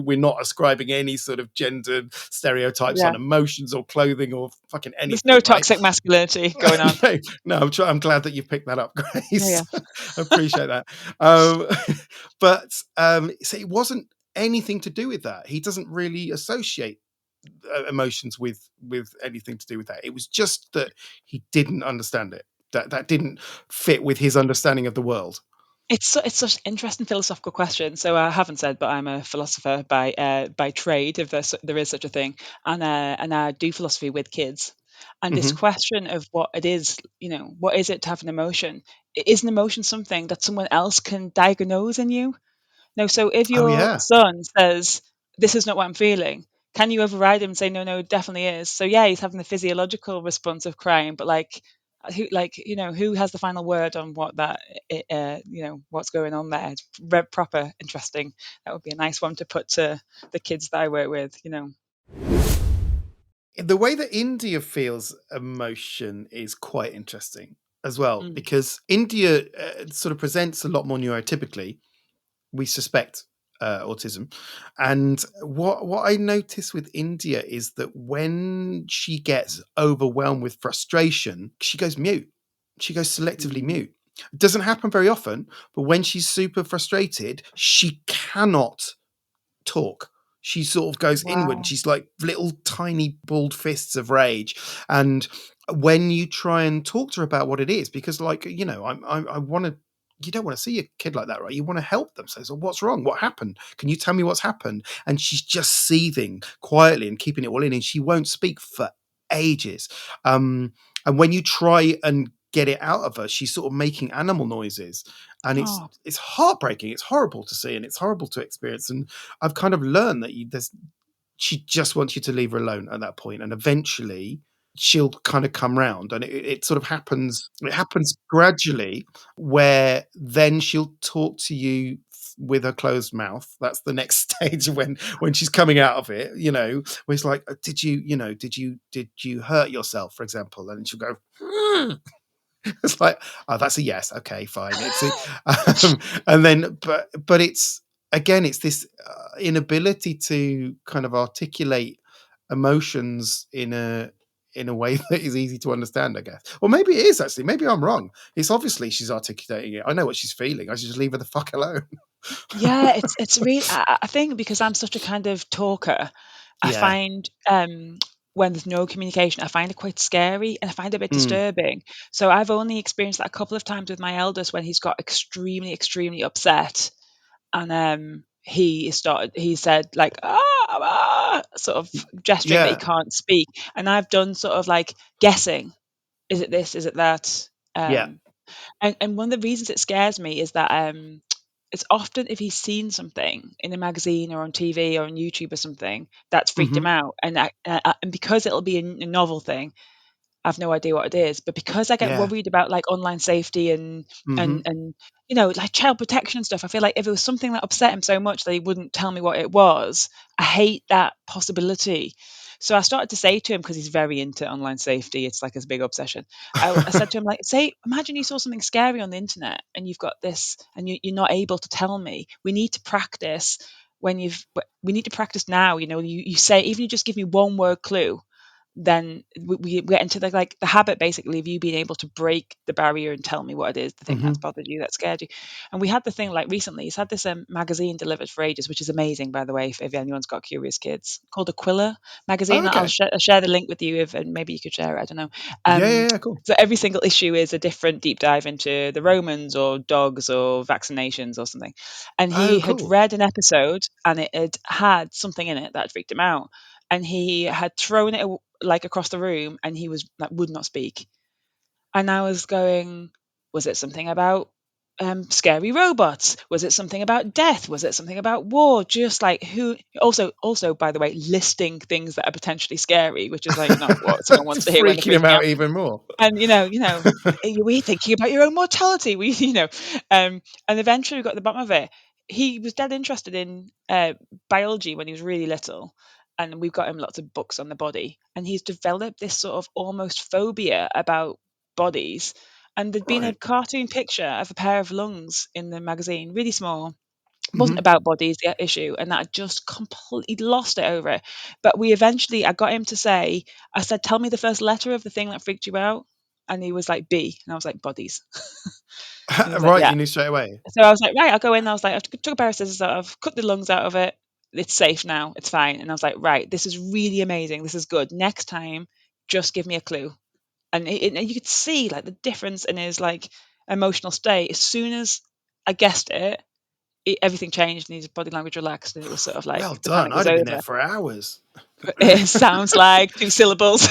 we're not ascribing any sort of gender stereotypes yeah. on emotions or clothing or fucking There's no anything, right? toxic masculinity going on. No, no, I'm glad that you picked that up, Yeah, Grace. yeah. I appreciate that. Um, but so it wasn't anything to do with that. He doesn't really associate emotions with anything to do with that. It was just that he didn't understand it. That didn't fit with his understanding of the world. It's such an interesting philosophical question. So I haven't said, but I'm a philosopher by trade, if there is such a thing, and I do philosophy with kids. And this Hmm. question of what it is, what is it to have an emotion? Is an emotion something that someone else can diagnose in you? No, so if Oh your yeah, son says, "This is not what I'm feeling," can you override him and say, "No, no, it definitely is"? So yeah, he's having the physiological response of crying, but who has the final word on what that, what's going on there? It's proper interesting. That would be a nice one to put to the kids that I work with. the way that India feels emotion is quite interesting as well Mm. because India sort of presents a lot more neurotypically. We suspect autism, and what I notice with India is that when she gets overwhelmed with frustration, she goes mute. She goes selectively Mm. mute. It doesn't happen very often, but when she's super frustrated, she cannot talk. She sort of goes inward and Wow. she's like little tiny balled fists of rage. And when you try and talk to her about what it is, because I want to, you don't want to see a kid like that, right? You want to help them. So what's wrong? What happened? Can you tell me what's happened? And she's just seething quietly and keeping it all in, and she won't speak for ages. And when you try and get it out of her, she's sort of making animal noises, and Oh, it's heartbreaking. It's horrible to see, and it's horrible to experience. And I've kind of learned that she just wants you to leave her alone at that point, and eventually she'll kind of come round, and it sort of happens. It happens gradually, where then she'll talk to you with her closed mouth. That's the next stage when she's coming out of it. Where it's like, did you hurt yourself, for example, and she'll go. "Hmm." It's like, oh, that's a yes. Okay, fine. And then, but it's again, it's this inability to kind of articulate. emotions in a way that is easy to understand, I guess. Or maybe it is actually. Maybe I'm wrong. It's obviously she's articulating it. I know what she's feeling. I should just leave her the fuck alone. Yeah, it's really. I think because I'm such a kind of talker, I Yeah. find when there's no communication, I find it quite scary and I find it a bit Mm. disturbing. So I've only experienced that a couple of times with my eldest when he's got extremely, extremely upset, and he said like sort of gesturing that he Yeah. can't speak, and I've done sort of like guessing, is it this, is it that? Yeah. Um, and one of the reasons it scares me is that it's often if he's seen something in a magazine or on TV or on YouTube or something that's freaked him Hmm. out, and because it'll be a novel thing, I've no idea what it is. But because I get Yeah. worried about like online safety and Hmm. and like child protection stuff, I feel like if it was something that upset him so much that he wouldn't tell me what it was, I hate that possibility. So I started to say to him, because he's very into online safety, it's like his big obsession. I said to him, like, say, imagine you saw something scary on the internet and you've got this, and you're not able to tell me. We need to practice we need to practice now. You say, even you just give me one word clue, then we get into the habit basically of you being able to break the barrier and tell me what it is, the thing that's Hmm. bothered you, that scared you. And we had the thing like recently, he's had this magazine delivered for ages, which is amazing, by the way, if anyone's got curious kids, called Aquila magazine. Oh, I'll, okay. I'll share the link with you, if and maybe you could share it, I don't know. Yeah. um Yeah. Yeah. Cool. so every single issue is a different deep dive into the Romans or dogs or vaccinations or something. And Oh, he had cool. read an episode and it had something in it that freaked him out, and he had thrown it like across the room, and he was like would not speak. And I was going, was it something about scary robots? Was it something about death? Was it something about war? Just like who? Also, by the way, listing things that are potentially scary, which is like not what someone wants to hear when they're Freaking him freaking out out. even more. And were you thinking about your own mortality? And eventually we got to the bottom of it. He was dead interested in biology when he was really little, and we've got him lots of books on the body. And he's developed this sort of almost phobia about bodies. And there'd been a Right. cartoon picture of a pair of lungs in the magazine, really small. It wasn't Hmm. about bodies, the issue, and that I just completely lost it over it. But I got him to say, I said, tell me the first letter of the thing that freaked you out. And he was like, B. And I was like, bodies. And he was like, Right. yeah. You knew straight away. So I was like, right, I'll go in. I was like, I took a pair of scissors out, I've cut the lungs out of it. It's safe now. It's fine. And I was like, right, this is really amazing. This is good. Next time, just give me a clue. And you could see like the difference in his like emotional state. As soon as I guessed everything changed and his body language relaxed, and it was sort of like Well the done. panic was I'd have been there over. for hours. It sounds like two syllables.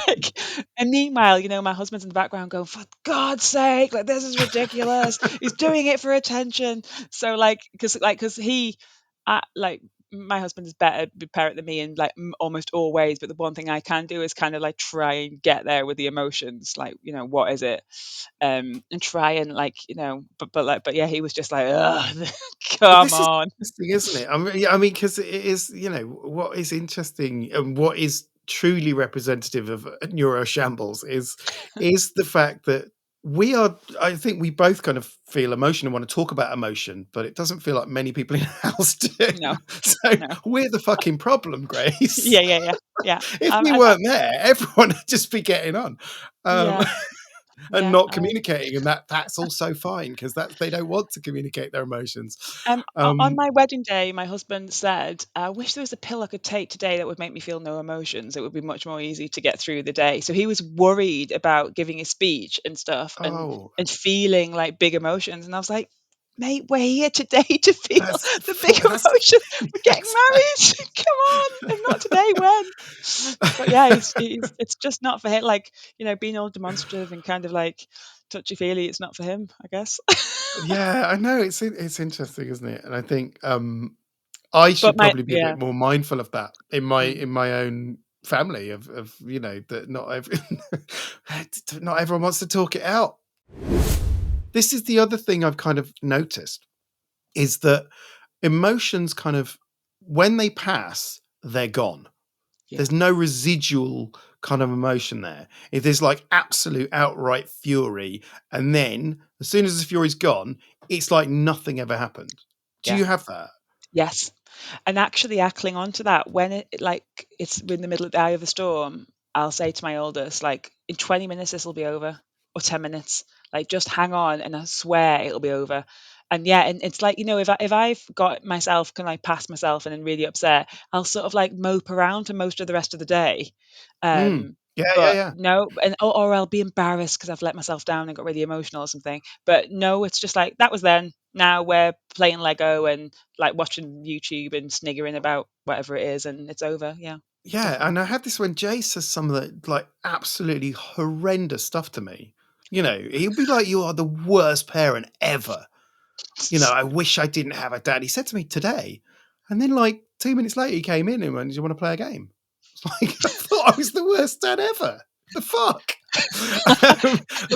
Like, and meanwhile, my husband's in the background going, "For God's sake, like this is ridiculous. He's doing it for attention." So because like my husband is better parent than me in like almost all ways, but the one thing I can do is kind of like try and get there with the emotions, like what is it, and try and like but yeah, he was just like, ugh, But come this is on. interesting, isn't it? I mean, yeah, I mean, because it is, what is interesting and what is truly representative of neuro shambles is the fact that we are. I think we both kind of feel emotion and want to talk about emotion, but it doesn't feel like many people in the house do. No, So no. we're the fucking problem, Grace. Yeah. If we I weren't there, everyone would just be getting on. Um, yeah, and yeah. not communicating, and that's also fine because that's they don't want to communicate their emotions. On Um, my wedding day, my husband said, "I wish there was a pill I could take today that would make me feel no emotions. It would be much more easy to get through the day." So he was worried about giving a speech and stuff, and oh, feeling like big emotions. And I was like, "Mate, we're here today to feel the big that's emotions. We're getting that's married. Come on, if not today, when?" But yeah, it's just not for him. Like being all demonstrative and kind of like touchy feely. It's not for him, I guess. yeah, I know it's interesting, isn't it? And I think I But should probably be a yeah. bit more mindful of that in my Mm. own family of that not everyone wants to talk it out. This is the other thing I've kind of noticed is that emotions kind of when they pass, they're gone. Yeah. There's no residual kind of emotion there. If there's like absolute outright fury, and then as soon as the fury's gone, it's like nothing ever happened. Do Yeah. you have that? Yes. And actually, I cling on to that when it's in the middle of the eye of the storm. I'll say to my oldest, like, in 20 minutes, this will be over, or 10 minutes. Like, just hang on, and I swear it'll be over. And yeah, and it's like, if I've got myself, can I pass myself and then really upset, I'll sort of like mope around for most of the rest of the day. Mm. Yeah, yeah, But yeah. no, or I'll be embarrassed because I've let myself down and got really emotional or something. But no, it's just like that was then. Now we're playing Lego and like watching YouTube and sniggering about whatever it is, and it's over. Yeah, Yeah, definitely. and I had this when Jay says some of the like absolutely horrendous stuff to me. He'll be like, "You are the worst parent ever." I wish I didn't have a dad. He said to me today, and then like 2 minutes later, he came in and went, "Do you want to play a game?" It's like I thought I was the worst dad ever. The fuck.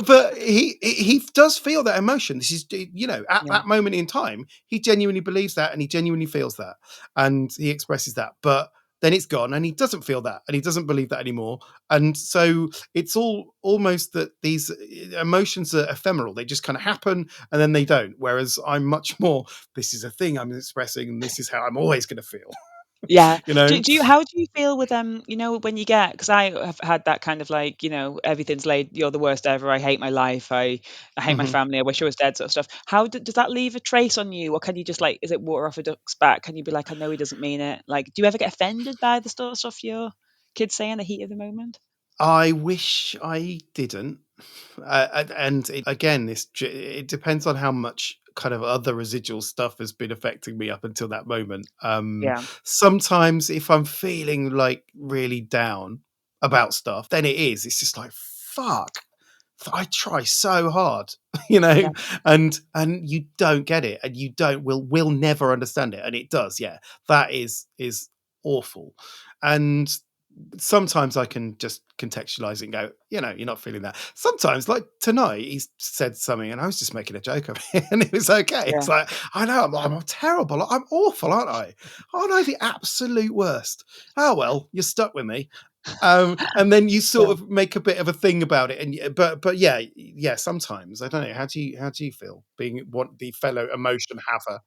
But he does feel that emotion. This is at Yeah. that moment in time, he genuinely believes that and he genuinely feels that, and he expresses that. But then it's gone, and he doesn't feel that, and he doesn't believe that anymore. And so it's all almost that these emotions are ephemeral. They just kind of happen, and then they don't. Whereas I'm much more. This is a thing I'm expressing, and this is how I'm always going to feel. Yeah. you know. How do you feel with when you get, because I have had that kind of like, everything's laid, you're the worst ever, I hate my life, I hate my Mhm. family, I wish I was dead, sort of stuff. Does that leave a trace on you, or can you just like, is it water off a duck's back? Can you be like, I know he doesn't mean it? Like, do you ever get offended by the sort of stuff your kids say in the heat of the moment? I wish I didn't. And again, it depends on how much kind of other residual stuff has been affecting me up until that moment. Yeah. Sometimes if I'm feeling like really down about stuff, then it is. It's just like fuck. I try so hard, you know, Yeah. and you don't get it, and you don't will never understand it, and it does. Yeah, that is awful, and sometimes I can just contextualize it and go, you're not feeling that. Sometimes, like tonight, he said something and I was just making a joke of it and it was okay. Yeah. It's like, I know, I'm terrible. I'm awful, aren't I? Aren't I the absolute worst? Oh, well, you're stuck with me. And then you sort Yeah. of make a bit of a thing about it. But yeah, sometimes, I don't know. How do you feel being what the fellow emotion haver?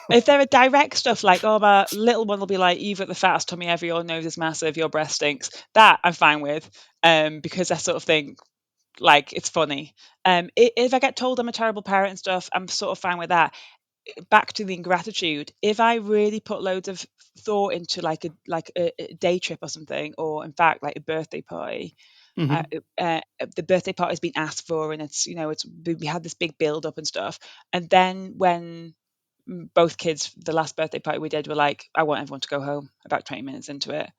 If there are direct stuff like, oh, my little one will be like, you've got the fattest tummy ever, your nose is massive, your breast stinks, that I'm fine with, because I sort of think, like, it's funny. If I get told I'm a terrible parent and stuff, I'm sort of fine with that. Back to the ingratitude. If I really put loads of thought into like a day trip or something, or in fact like a birthday party, uh, Hmm. uh, the birthday party's been asked for, and we had this big build up and stuff, and then when both kids, the last birthday party we did, were like, I want everyone to go home about 20 minutes into it.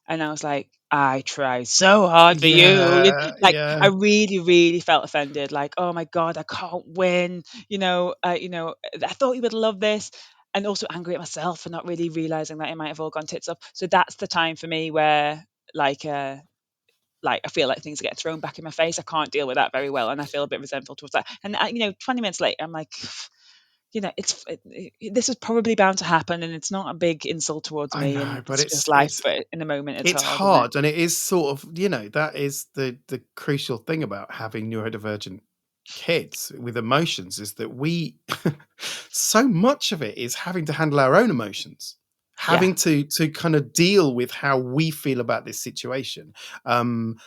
And I was like, I tried so hard for you. Yeah, Like, I yeah. really, really felt offended. Like, oh my God, I can't win. I thought you would love this. And also angry at myself for not really realizing that it might have all gone tits up. So that's the time for me where, like, I feel like things get thrown back in my face. I can't deal with that very well, and I feel a bit resentful towards that. And 20 minutes later, I'm like, this is probably bound to happen, and it's not a big insult towards I me, and know, but it's it's just life. it's But in the moment, it's it's hard, isn't it? hard, and it is sort of, that is the crucial thing about having neurodivergent kids with emotions, is that we so much of it is having to handle our own emotions, Yeah, having to kind of deal with how we feel about this situation. um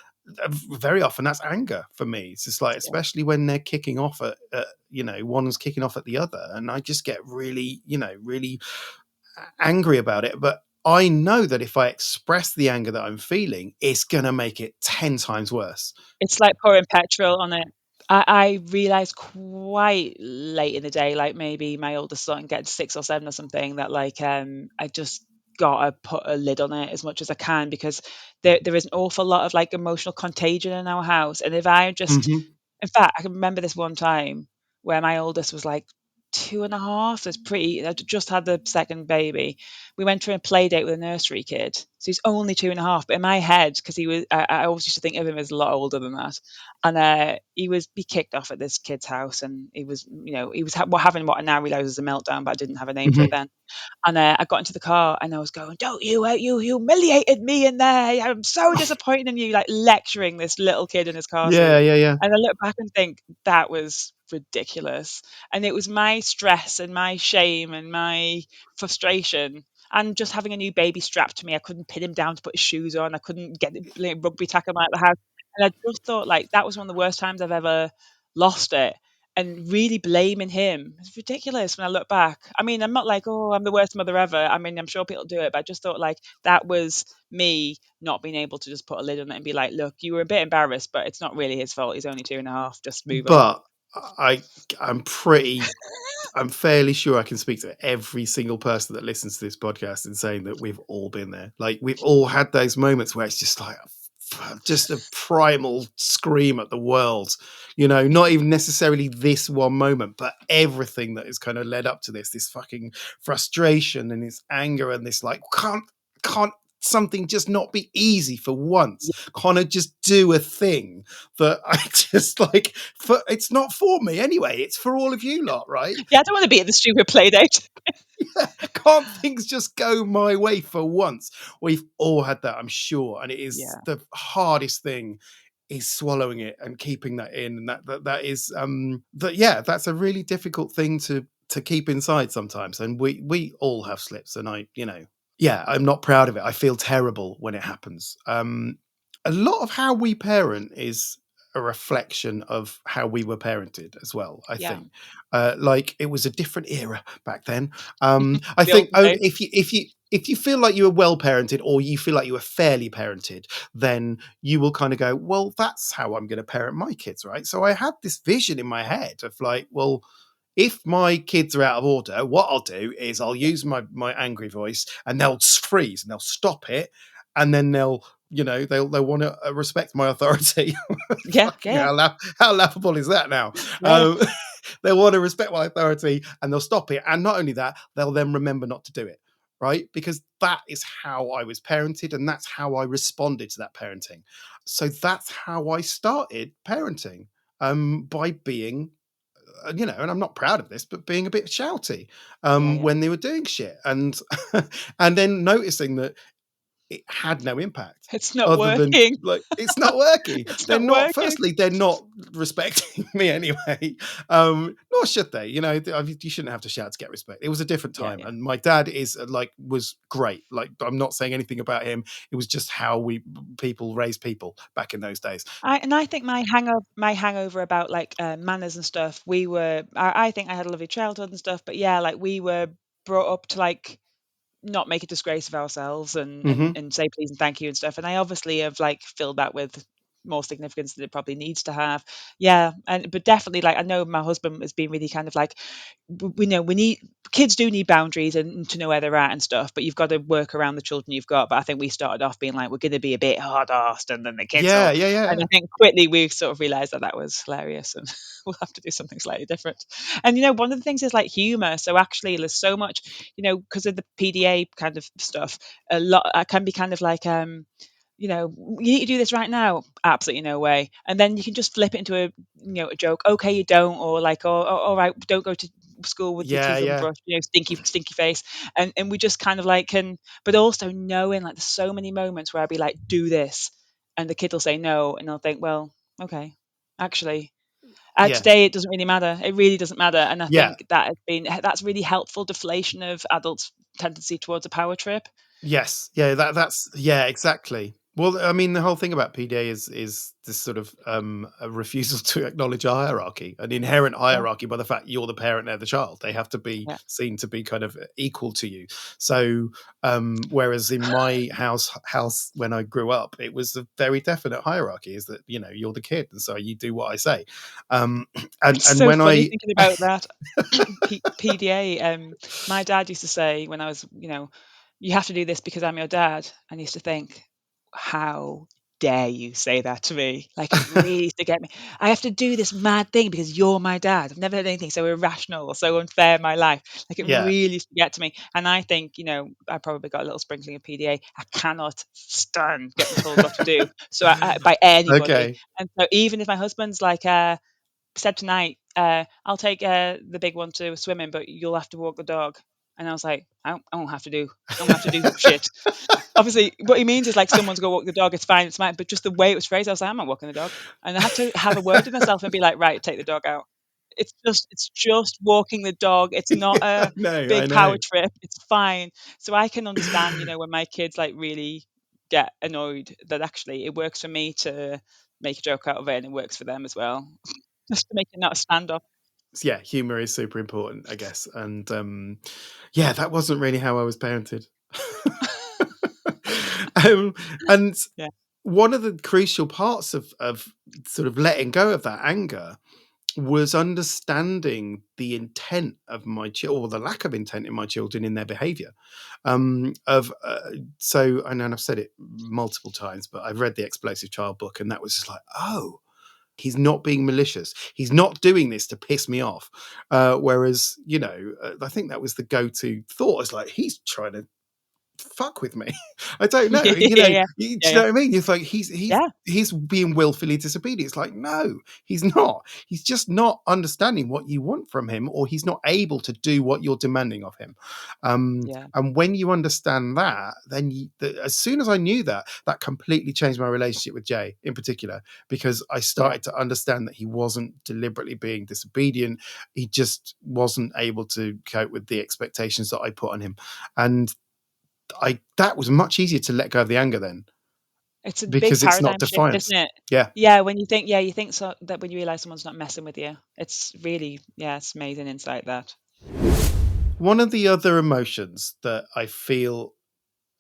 Very often that's anger for me. It's just like, yeah. especially when they're kicking off at one's kicking off at the other, and I just get really, really angry about it. But I know that if I express the anger that I'm feeling, it's going to make it 10 times worse. It's like pouring petrol on it. I realized quite late in the day, like maybe my oldest son getting 6 or 7 or something, that like I just gotta put a lid on it as much as I can, because there is an awful lot of like emotional contagion in our house. And if I just Hmm. In fact, I can remember this one time where my oldest was like 2.5. It's pretty. I just had the second baby. We went to a play date with a nursery kid. So he's only 2.5. But in my head, because I always used to think of him as a lot older than that. And he kicked off at this kid's house, and he was having what I now realize is a meltdown, but I didn't have a name for it Hmm. then. And I got into the car and I was going, "Don't you humiliated me in there. I'm so disappointed in you," like lecturing this little kid in his car Yeah, seat. yeah, yeah. And I look back and think that was ridiculous. And it was my stress and my shame and my frustration. and just having a new baby strapped to me, I couldn't pin him down to put his shoes on. I couldn't get the rugby tackle out of the house. And I just thought like that was one of the worst times I've ever lost it. And really blaming him. It's ridiculous when I look back. I mean, I'm not like, oh, I'm the worst mother ever. I mean, I'm sure people do it, but I just thought like that was me not being able to just put a lid on it and be like, look, you were a bit embarrassed, but it's not really his fault. He's only 2.5. Just move on. But I'm fairly sure I can speak to every single person that listens to this podcast in saying that we've all been there. Like we've all had those moments where it's just like just a primal scream at the world, not even necessarily this one moment, but everything that has kind of led up to this fucking frustration and this anger and this like, can't something just not be easy for once? Can't I just do a thing that I just like, it's not for me anyway, it's for all of you lot, right? Yeah, I don't want to be at the stupid play date. Can't things just go my way for once? We've all had that, I'm sure, and it is the hardest thing is swallowing it and keeping that in, and that is that's a really difficult thing to keep inside sometimes, and we all have slips, and I'm not proud of it. I feel terrible when it happens. A lot of how we parent is a reflection of how we were parented as well, I think. Like it was a different era back then. I think if you feel like you were well parented, or you feel like you were fairly parented, then you will kind of go, well, that's how I'm going to parent my kids, right? So I had this vision in my head of like, well, if my kids are out of order, what I'll do is I'll use my angry voice, and they'll freeze and they'll stop it, and then they'll want to respect my authority. How laughable is that now? They want to respect my authority, and they'll stop it, and not only that, they'll then remember not to do it, right? Because that is how I was parented, and that's how I responded to that parenting. So that's how I started parenting, by being and I'm not proud of this, but being a bit shouty when they were doing shit, and and then noticing that it had no impact. It's not other working. Than like it's not working. They're not. Firstly, they're not respecting me anyway. Nor should they. You shouldn't have to shout to get respect. It was a different time, and my dad was great. Like I'm not saying anything about him. It was just how people raised people back in those days. I think my hangover about like manners and stuff. I think I had a lovely childhood and stuff, but like we were brought up to like not make a disgrace of ourselves and say please and thank you and stuff. And I obviously have like filled that with more significance than it probably needs to have. But definitely like I know my husband has been really kind of like we need kids do need boundaries and to know where they're at and stuff, but you've got to work around the children you've got. But I think we started off being like we're going to be a bit hard-assed, and then the kids and I think quickly we sort of realized that was hilarious, and we'll have to do something slightly different. And one of the things is like humor. So actually there's so much because of the PDA kind of stuff, a lot I can be kind of like you need to do this right now. Absolutely no way. And then you can just flip it into a joke. Okay, you don't, or like, all right, don't go to school with your teeth unbrushed, stinky face. And we just kind of like but also knowing like there's so many moments where I'd be like, do this, and the kid will say no, and I'll think, well, okay, actually. Today it doesn't really matter. It really doesn't matter. And I think that's really helpful deflation of adults' tendency towards a power trip. Yes. Yeah, that's exactly. Well, I mean, the whole thing about PDA is this sort of a refusal to acknowledge a hierarchy, an inherent hierarchy by the fact you're the parent, they're the child. They have to be seen to be kind of equal to you. So, whereas in my house when I grew up, it was a very definite hierarchy: is that you're the kid, and so you do what I say. And so when funny thinking about that PDA, my dad used to say when I was, you have to do this because I'm your dad, and I used to think, how dare you say that to me? Like it really used to get me. I have to do this mad thing because you're my dad. I've never had anything so irrational or so unfair in my life. Like it really used to get to me. And I think, I probably got a little sprinkling of PDA. I cannot stand getting told what to do. So by anybody. Okay. And so even if my husband's like said tonight, I'll take the big one to swimming, but you'll have to walk the dog. And I was like, I don't have to do shit. Obviously, what he means is like someone's go walk the dog, it's fine, but just the way it was phrased, I was like, I'm not walking the dog. And I had to have a word with myself and be like, right, take the dog out. it's just walking the dog. It's not a No, I big know. power trip. It's fine. So I can understand, when my kids like really get annoyed, that actually it works for me to make a joke out of it, and it works for them as well. Just to make it not a standoff. Yeah, humor is super important, I guess. And yeah, that wasn't really how I was parented. um, and Yeah. one of the crucial parts of sort of letting go of that anger was understanding the intent of my or the lack of intent in my children in their behavior. So I know, and I've said it multiple times, but I've read the Explosive Child book, and that was just like, oh, he's not being malicious. He's not doing this to piss me off. Whereas, I think that was the go-to thought. It's like, he's trying to fuck with me. I don't know. Yeah, Do yeah, you yeah, know what I mean? It's like yeah, he's being willfully disobedient. It's like, no, he's not. He's just not understanding what you want from him, or he's not able to do what you're demanding of him. yeah, And when you understand that, then as soon as I knew that, that completely changed my relationship with Jay in particular, because I yeah. started to understand that he wasn't deliberately being disobedient. He just wasn't able to cope with the expectations that I put on him. And that was much easier to let go of the anger then, It's a big because it's not paradigm shift, defiance. isn't it? Yeah. Yeah, when you think so that when you realize someone's not messing with you, it's really, yeah, it's amazing insight that. One of the other emotions that I feel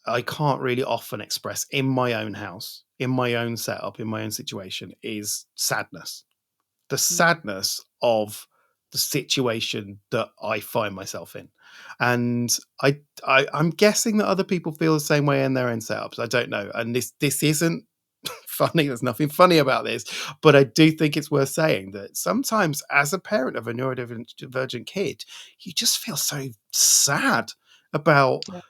I can't really often express in my own house, in my own setup, in my own situation is sadness. The Mm. sadness of the situation that I find myself in. And I'm guessing that other people feel the same way in their own setups. I don't know. And this isn't funny. There's nothing funny about this, but I do think it's worth saying that sometimes, as a parent of a neurodivergent kid, you just feel so sad about Yeah.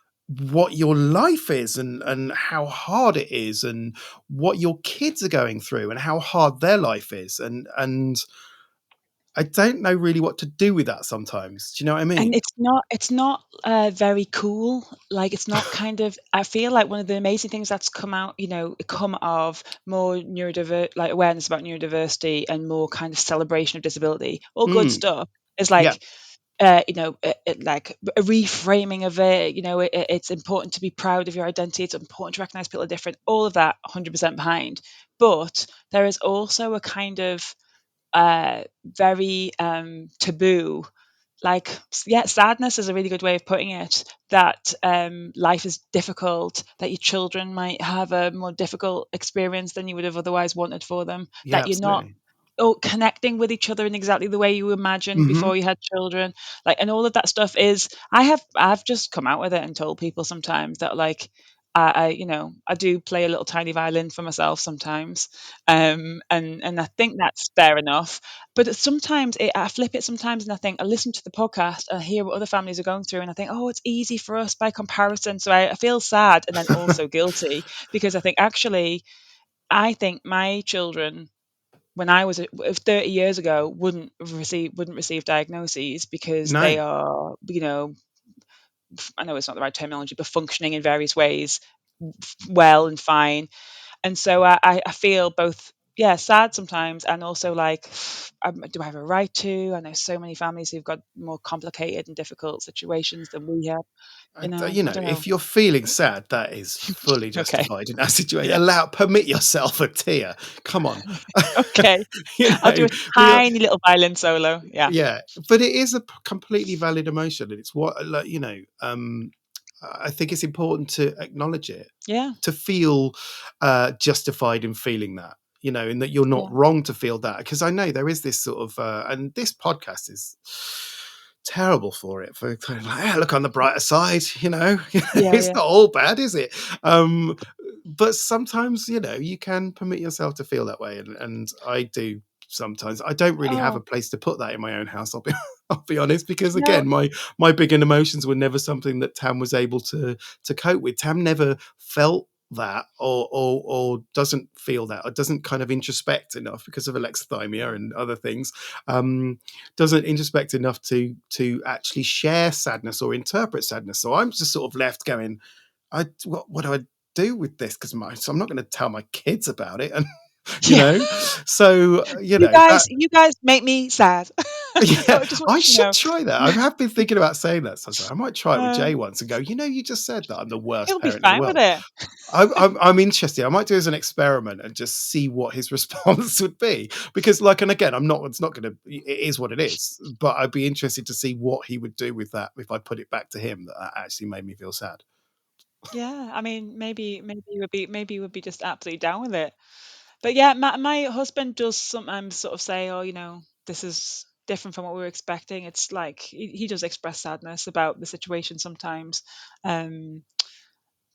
what your life is, and how hard it is, and what your kids are going through, and how hard their life is, and I don't know really what to do with that sometimes. Do you know what I And mean? it's not very cool. Like it's not kind of. I feel like one of the amazing things that's come out, come of more like awareness about neurodiversity and more kind of celebration of disability, all good Mm, stuff. Is yeah, like like a reframing of it. It's important to be proud of your identity. It's important to recognize people are different. All of that, 100% behind. But there is also a kind of very taboo, like, yeah, sadness is a really good way of putting it, that life is difficult, that your children might have a more difficult experience than you would have otherwise wanted for them, yeah, that you're not absolutely. connecting with each other in exactly the way you imagined Hmm. before you had children, like, and all of that stuff is, I've just come out with it and told people sometimes that, like, I do play a little tiny violin for myself sometimes, and I think that's fair enough. But sometimes I flip it sometimes, and I think I listen to the podcast and I hear what other families are going through, and I think, oh, it's easy for us by comparison. So I feel sad and then also guilty, because I think actually, I think my children, when I was 30 years ago, wouldn't receive diagnoses, because No, they are, I know it's not the right terminology, but functioning in various ways well and fine. And so I feel both, yeah, sad sometimes, and also like, do I have a right to? I know so many families who've got more complicated and difficult situations than we have. I don't know. if you're feeling sad, that is fully Okay. justified in that situation. Yeah. Permit yourself a tear. Come on. Okay. you I'll do know, a we are, tiny little violin solo. Yeah. yeah, but it is a completely valid emotion, and it's what, like, I think it's important to acknowledge it, Yeah. to feel justified in feeling that, and that you're not Yeah. wrong to feel that, because I know there is this sort of and this podcast is terrible for it, for kind of like, look on the brighter side, Yeah. it's Yeah. not all bad, is it? um but sometimes, you can permit yourself to feel that way, and I do sometimes. I don't really have a Oh, place to put that in my own house, I'll be honest, because no. again, my big emotions were never something that Tam was able to cope with. Tam never felt that, or doesn't feel that, or doesn't kind of introspect enough because of alexithymia and other things. Doesn't introspect enough to actually share sadness or interpret sadness. So I'm just sort of left going, what do I do with this? Because so I'm not going to tell my kids about it, and you Yeah. know, so You guys, that you guys make me sad. So Yeah, I just want I to should try that. I have been thinking about saying that. So I might try it with uh, Jay once and go, you just said that I'm the worst he'll be parent in the fine with world. it. I'm interested. I might do it as an experiment and just see what his response would be. Because, like, and again, it's not going to, it is what it is. But I'd be interested to see what he would do with that if I put it back to him that actually made me feel sad. Yeah, I mean, maybe he would be just absolutely down with it. But yeah, my husband does sometimes sort of say, "Oh, this is different from what we were expecting." It's like he does express sadness about the situation sometimes. Um,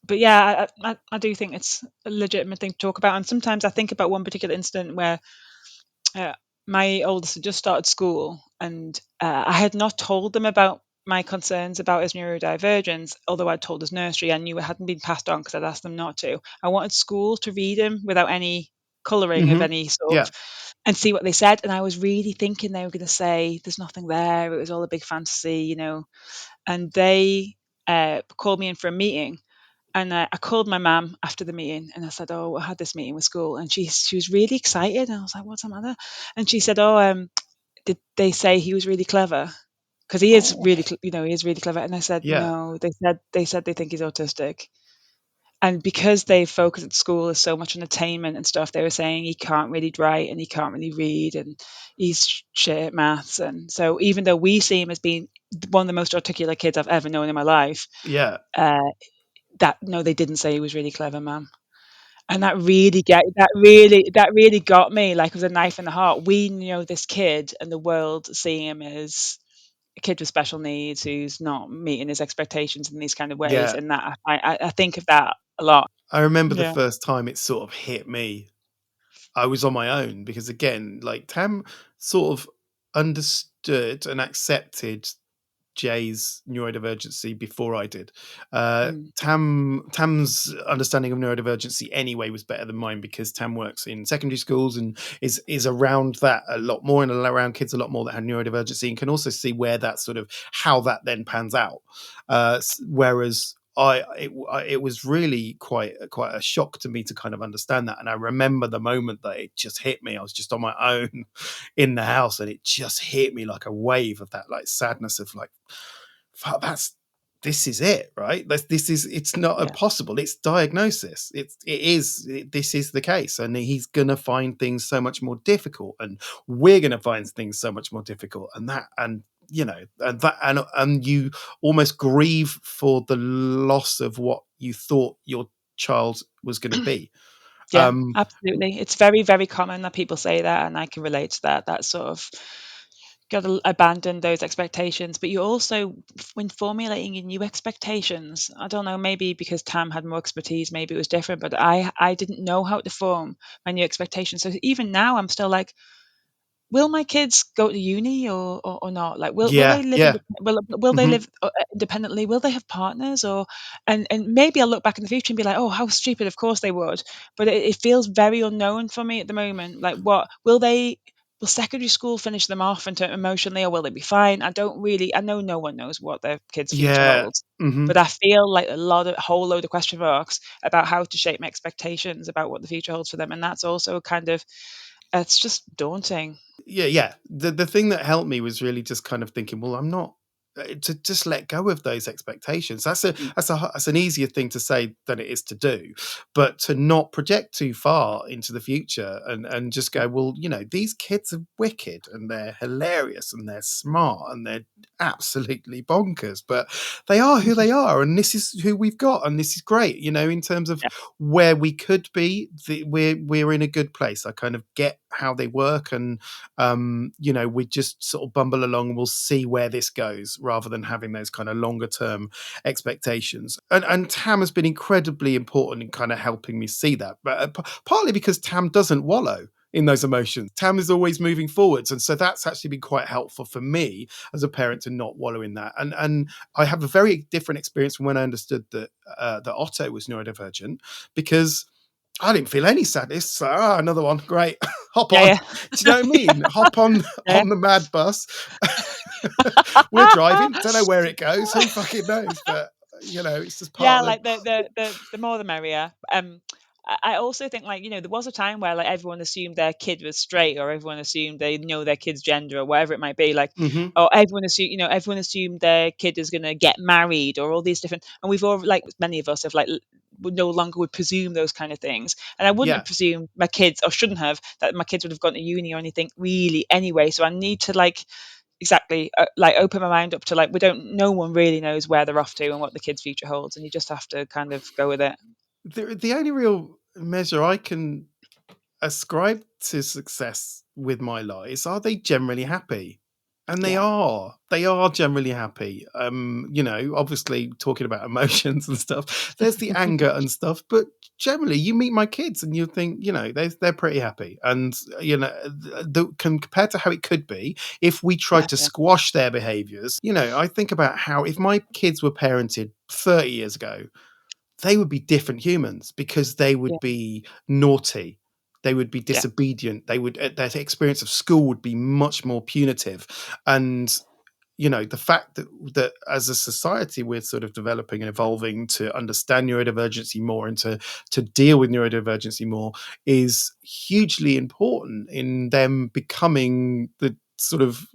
but yeah, I do think it's a legitimate thing to talk about. And sometimes I think about one particular incident where uh, my oldest had just started school, and I had not told them about my concerns about his neurodivergence, although I'd told his nursery. I knew it hadn't been passed on because I'd asked them not to. I wanted school to read him without any colouring of Hmm. any sort Yeah, and see what they said. And I was really thinking they were going to say, "There's nothing there. It was all a big fantasy." And they called me in for a meeting. And I called my mum after the meeting and I said, "Oh, I had this meeting with school." And she was really excited. And I was like, "What's the matter?" And she said, "Oh, did they say he was really clever? Because he is oh, really, he is really clever." And I said, yeah, "No, they said they think he's autistic." And because they focus at school is so much on attainment and stuff, they were saying he can't really write and he can't really read and he's shit at maths. And so even though we see him as being one of the most articulate kids I've ever known in my life, yeah, uh, that no, they didn't say he was really clever, ma'am. And that really got me like it was a knife in the heart. We know this kid and the world seeing him as a kid with special needs who's not meeting his expectations in these kind of ways. yeah. And that I think of that a lot. I remember the Yeah. first time it sort of hit me. I was on my own because, again, like Tam sort of understood and accepted Jay's neurodivergency before I did. Mm. Tam's understanding of neurodivergency anyway was better than mine because Tam works in secondary schools and is around that a lot more and around kids a lot more that have neurodivergency and can also see where that sort of how that then pans out. Whereas it was really quite a shock to me to kind of understand that. And I remember the moment that it just hit me. I was just on my own in the house, and it just hit me like a wave of that like sadness of like, fuck, this is it, right? This is it's not Yeah. impossible. It's diagnosis. This is the case, and he's gonna find things so much more difficult, and we're gonna find things so much more difficult, and and you almost grieve for the loss of what you thought your child was going to be. Yeah, Um, absolutely. It's very, very common that people say that, and I can relate to that. That sort of got to abandon those expectations, but you also, when formulating your new expectations, I don't know, maybe because Tam had more expertise, maybe it was different, but I didn't know how to form my new expectations. So even now, I'm still like, will my kids go to uni or not? Like, will yeah, they live yeah, will they hmm live independently? Will they have partners or and maybe I'll look back in the future and be like, oh, how stupid! Of course they would, but it feels very unknown for me at the moment. Like, what will they? Will secondary school finish them off into emotionally, or will they be fine? I don't really. I know no one knows what their kids' future yeah. holds, hmm but I feel like a whole load of question marks about how to shape my expectations about what the future holds for them, and that's also kind of it's just daunting. Yeah. The thing that helped me was really just kind of thinking, well, I'm not to just let go of those expectations. Mm. That's an easier thing to say than it is to do, but to not project too far into the future and just go, well, these kids are wicked and they're hilarious and they're smart and they're absolutely bonkers, but they are who they are, and this is who we've got, and this is great. In terms of Yeah. where we could be, we're in a good place. I kind of get how they work, and we just sort of bumble along and we'll see where this goes rather than having those kind of longer term expectations. And Tam has been incredibly important in kind of helping me see that, but partly because Tam doesn't wallow in those emotions. Tam is always moving forwards. And so that's actually been quite helpful for me as a parent to not wallow in that. And I have a very different experience from when I understood that Otto was neurodivergent, because I didn't feel any sadness. So, another one, great, hop Yeah, on. yeah. Do you know what I mean? Hop on Yeah. the mad bus. We're driving. Don't know where it goes. Who fucking knows? But it's just part Yeah, of the. like the more the merrier. I also think, like, there was a time where, like, everyone assumed their kid was straight, or everyone assumed they know their kid's gender, or whatever it might be. Like, Hmm. or everyone assumed their kid is going to get married, or all these different. And we've all, like, many of us have, like, no longer would presume those kind of things. And I wouldn't Yeah. have presumed my kids, or shouldn't have, that my kids would have gone to uni or anything really anyway. So I need to, like, exactly, like, open my mind up to, like, no one really knows where they're off to and what the kid's future holds, and you just have to kind of go with it. The only real measure I can ascribe to success with my lot is, are they generally happy? And they Yeah. are. They are generally happy. Obviously talking about emotions and stuff, there's the anger and stuff, but generally you meet my kids and you think, they're pretty happy. And compared to how it could be if we tried Yeah, to yeah, squash their behaviors, I think about how, if my kids were parented 30 years ago, they would be different humans, because they yeah, would be naughty, they would be yeah, disobedient, their experience of school would be much more punitive. And the fact that as a society we're sort of developing and evolving to understand neurodivergency more, and to deal with neurodivergency more, is hugely important in them becoming the sort of,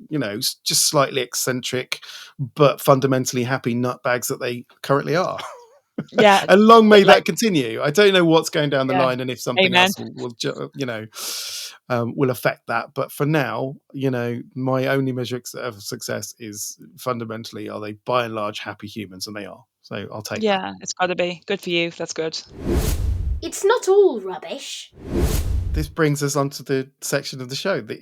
just slightly eccentric but fundamentally happy nutbags that they currently are. yeah. And long may Like, that continue. I don't know what's going down the yeah, line, and if something amen. else will affect that. But for now, my only measure of success is, fundamentally, are they by and large happy humans? And they are. So I'll take that. Yeah, it's got to be good for you. That's good. It's not all rubbish. This brings us onto the section of the show. Yeah,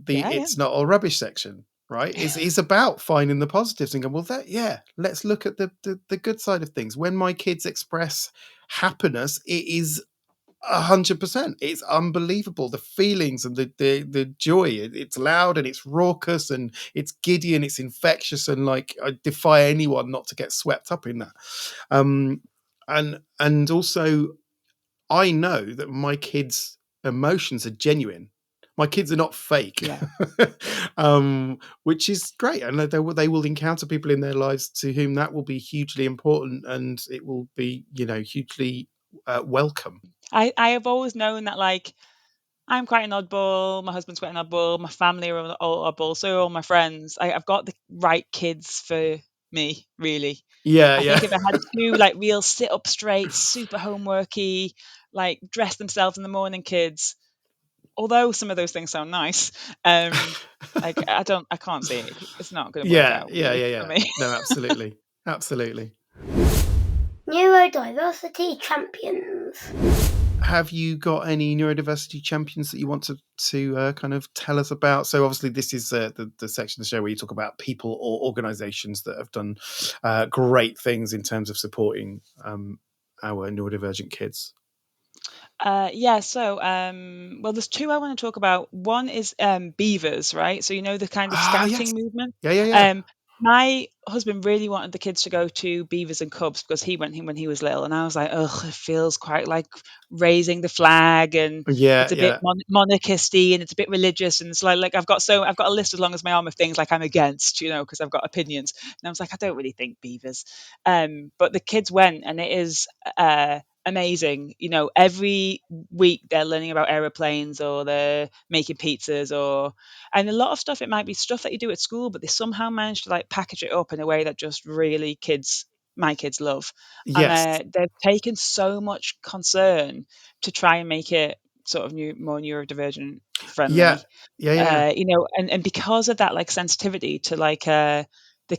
yeah, It's not all rubbish section, right? It's about finding the positives and going, well, let's look at the good side of things. When my kids express happiness, it is 100%. It's unbelievable. The feelings and the joy. It's loud and it's raucous and it's giddy and it's infectious, and, like, I defy anyone not to get swept up in that. And also, I know that my kids' emotions are genuine. My kids are not fake, yeah, which is great. And they will encounter people in their lives to whom that will be hugely important, and it will be, hugely welcome. I have always known that, like, I'm quite an oddball. My husband's quite an oddball. My family are all oddball. So are all my friends. I've got the right kids for me, really. Yeah, I yeah. think if I had two, like, real sit up straight, super homeworky, like, dress themselves in the morning kids, although some of those things sound nice, like, I can't see it. It's not going to work Yeah, out yeah, really yeah, for yeah. me. No, absolutely. Absolutely. Neurodiversity champions. Have you got any neurodiversity champions that you want to kind of tell us about? So obviously this is the section of the show where you talk about people or organizations that have done great things in terms of supporting our neurodivergent kids. Yeah, so well, there's two I want to talk about. One is beavers, right? So, the kind of Ah, yes. scouting movement. Yeah, yeah, yeah. Um, my husband really wanted the kids to go to beavers and cubs because he went when he was little, and I was like, ugh, it feels quite like raising the flag, and Yeah, it's a bit yeah. monarchisty, and it's a bit religious, and it's like I've got a list as long as my arm of things like I'm against, because I've got opinions, and I was like, I don't really think beavers. But the kids went, and it is amazing. Every week they're learning about aeroplanes, or they're making pizzas, and a lot of stuff, it might be stuff that you do at school, but they somehow manage to, like, package it up in a way that just really my kids love. And Yes. they've taken so much concern to try and make it sort of more neurodivergent Yeah. friendly. Yeah, yeah, yeah. And because of that, like, sensitivity to, like, the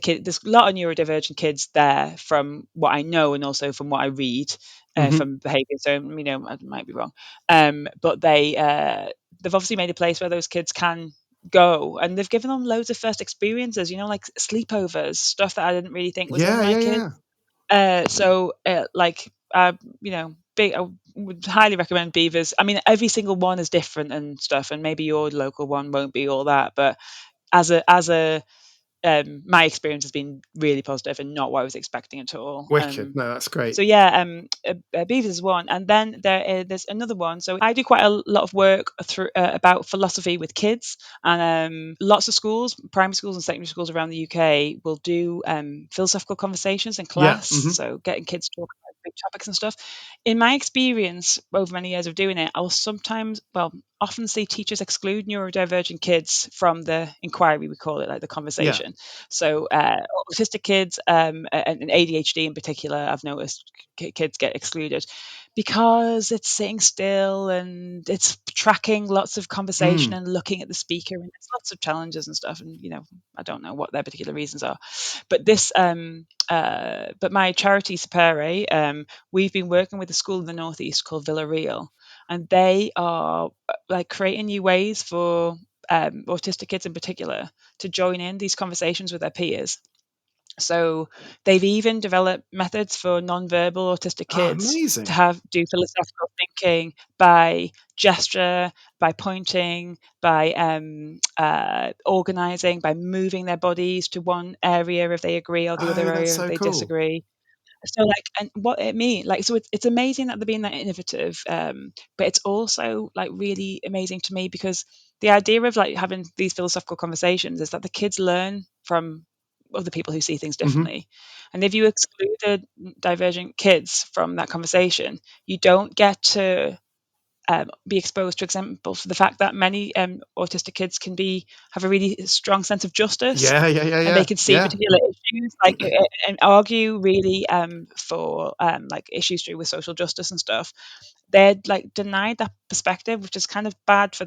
kid, there's a lot of neurodivergent kids there from what I know, and also from what I read, Hmm. from behavior. So, I might be wrong. But they've obviously made a place where those kids can go, and they've given them loads of first experiences, like sleepovers, stuff that I didn't really think was in Yeah, my yeah, kids. yeah. Like, I would highly recommend beavers. I mean, every single one is different and stuff, and maybe your local one won't be all that, but as a my experience has been really positive and not what I was expecting at all. Wicked. No, that's great. So yeah, beavers is one, and then there's another one. So I do quite a lot of work through about philosophy with kids, and lots of schools, primary schools and secondary schools around the UK, will do philosophical conversations in Yeah. class. Hmm. So getting kids to talk big topics and stuff. In my experience over many years of doing it, I'll often see teachers exclude neurodivergent kids from the inquiry, we call it, like the Yeah. conversation. So autistic kids and ADHD in particular, I've noticed kids get excluded because it's sitting still and it's tracking lots of conversation and looking at the speaker, and there's lots of challenges and stuff. And I don't know what their particular reasons are, but but my charity Sapere, we've been working with a school in the northeast called Villarreal, and they are like creating new ways for autistic kids in particular to join in these conversations with their peers. So they've even developed methods for non-verbal autistic kids to Amazing. do philosophical thinking by gesture, by pointing, by organizing, by moving their bodies to one area if they agree, or the other Oh, that's area if so they cool. disagree. So and what it means, so it's amazing that they're being that innovative, but it's also like really amazing to me because the idea of like having these philosophical conversations is that the kids learn from other people who see things differently. And if you exclude the divergent kids from that conversation, you don't get to be exposed to examples for the fact that many autistic kids can have a really strong sense of justice, and they can see particular issues and argue really for like issues to do with social justice and stuff. They're like denied that perspective, which is kind of bad for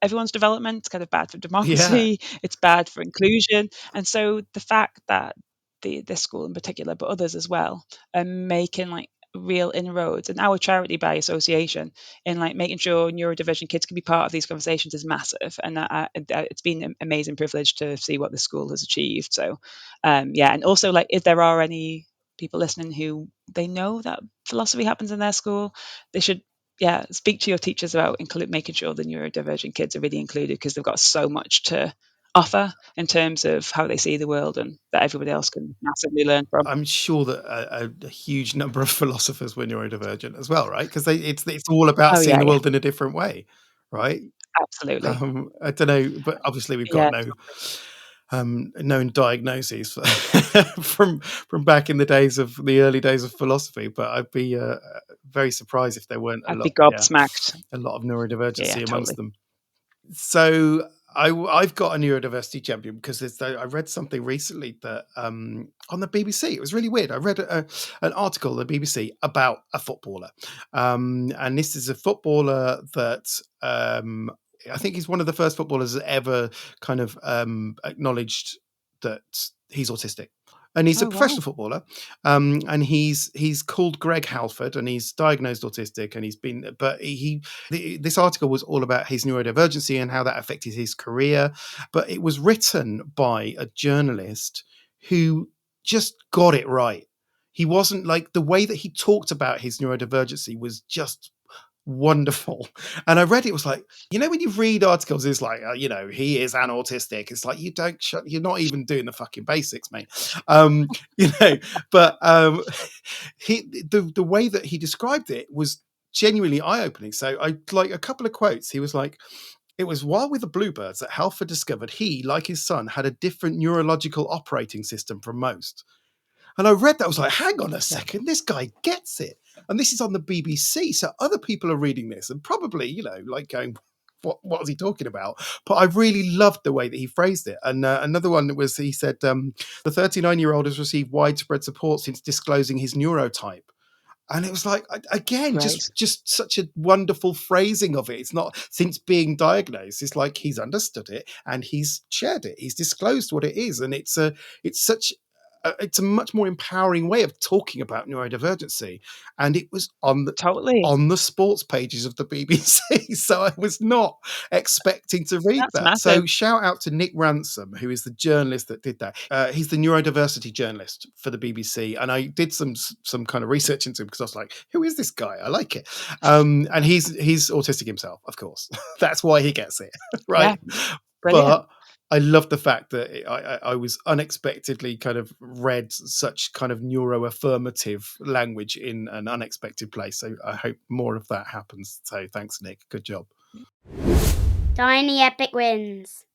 everyone's development. It's kind of bad for democracy. It's bad for inclusion. And so the fact that this school in particular, but others as well, are making like real inroads, and our charity by association in like making sure neurodivergent kids can be part of these conversations is massive. And it's been an amazing privilege to see what the school has achieved. So and also like if there are any people listening who they know that philosophy happens in their school, they should speak to your teachers about making sure the neurodivergent kids are really included, because they've got so much to offer in terms of how they see the world, and that everybody else can massively learn from. I'm sure that a huge number of philosophers were neurodivergent as well, right? Because it's all about seeing the world in a different way, right? Absolutely. I don't know, but obviously we've got no known diagnoses from back in the early days of philosophy. But I'd be very surprised if there weren't I'd be gobsmacked. a lot of neurodivergency amongst totally. them. So I've got a neurodiversity champion because I read something recently that on the BBC, it was really weird. I read an article on the BBC about a footballer, and this is a footballer that I think he's one of the first footballers that ever kind of acknowledged that he's autistic. And he's a professional footballer, and he's called Greg Halford, and he's diagnosed autistic, and this article was all about his neurodivergency and how that affected his career. But it was written by a journalist who just got it right. He wasn't like, the way that he talked about his neurodivergency was just wonderful. And I read it was like, when you read articles, it's like, he is an autistic. It's like, you're not even doing the fucking basics, mate. But the way that he described it was genuinely eye-opening. So I like a couple of quotes. He was like, "It was while with the Bluebirds that Halford discovered he, like his son, had a different neurological operating system from most." And I read that, I was like, hang on a second, this guy gets it. And this is on the BBC, so other people are reading this and probably, like going, what is he talking about? But I really loved the way that he phrased it. And another one was, he said, the 39-year-old has received widespread support since disclosing his neurotype. And it was like, again, just such a wonderful phrasing of it. It's not since being diagnosed. It's like he's understood it and he's shared it. He's disclosed what it is. And it's a much more empowering way of talking about neurodivergency. And it was on the sports pages of the BBC. So I was not expecting to read that. Massive. So shout out to Nick Ransom, who is the journalist that did that. He's the neurodiversity journalist for the BBC. And I did some kind of research into him because I was like, who is this guy? I like it. And he's autistic himself, of course. That's why he gets it, right? Yeah. Brilliant. But I love the fact that I was unexpectedly kind of read such kind of neuro-affirmative language in an unexpected place. So I hope more of that happens. So thanks, Nick. Good job. Tiny epic wins.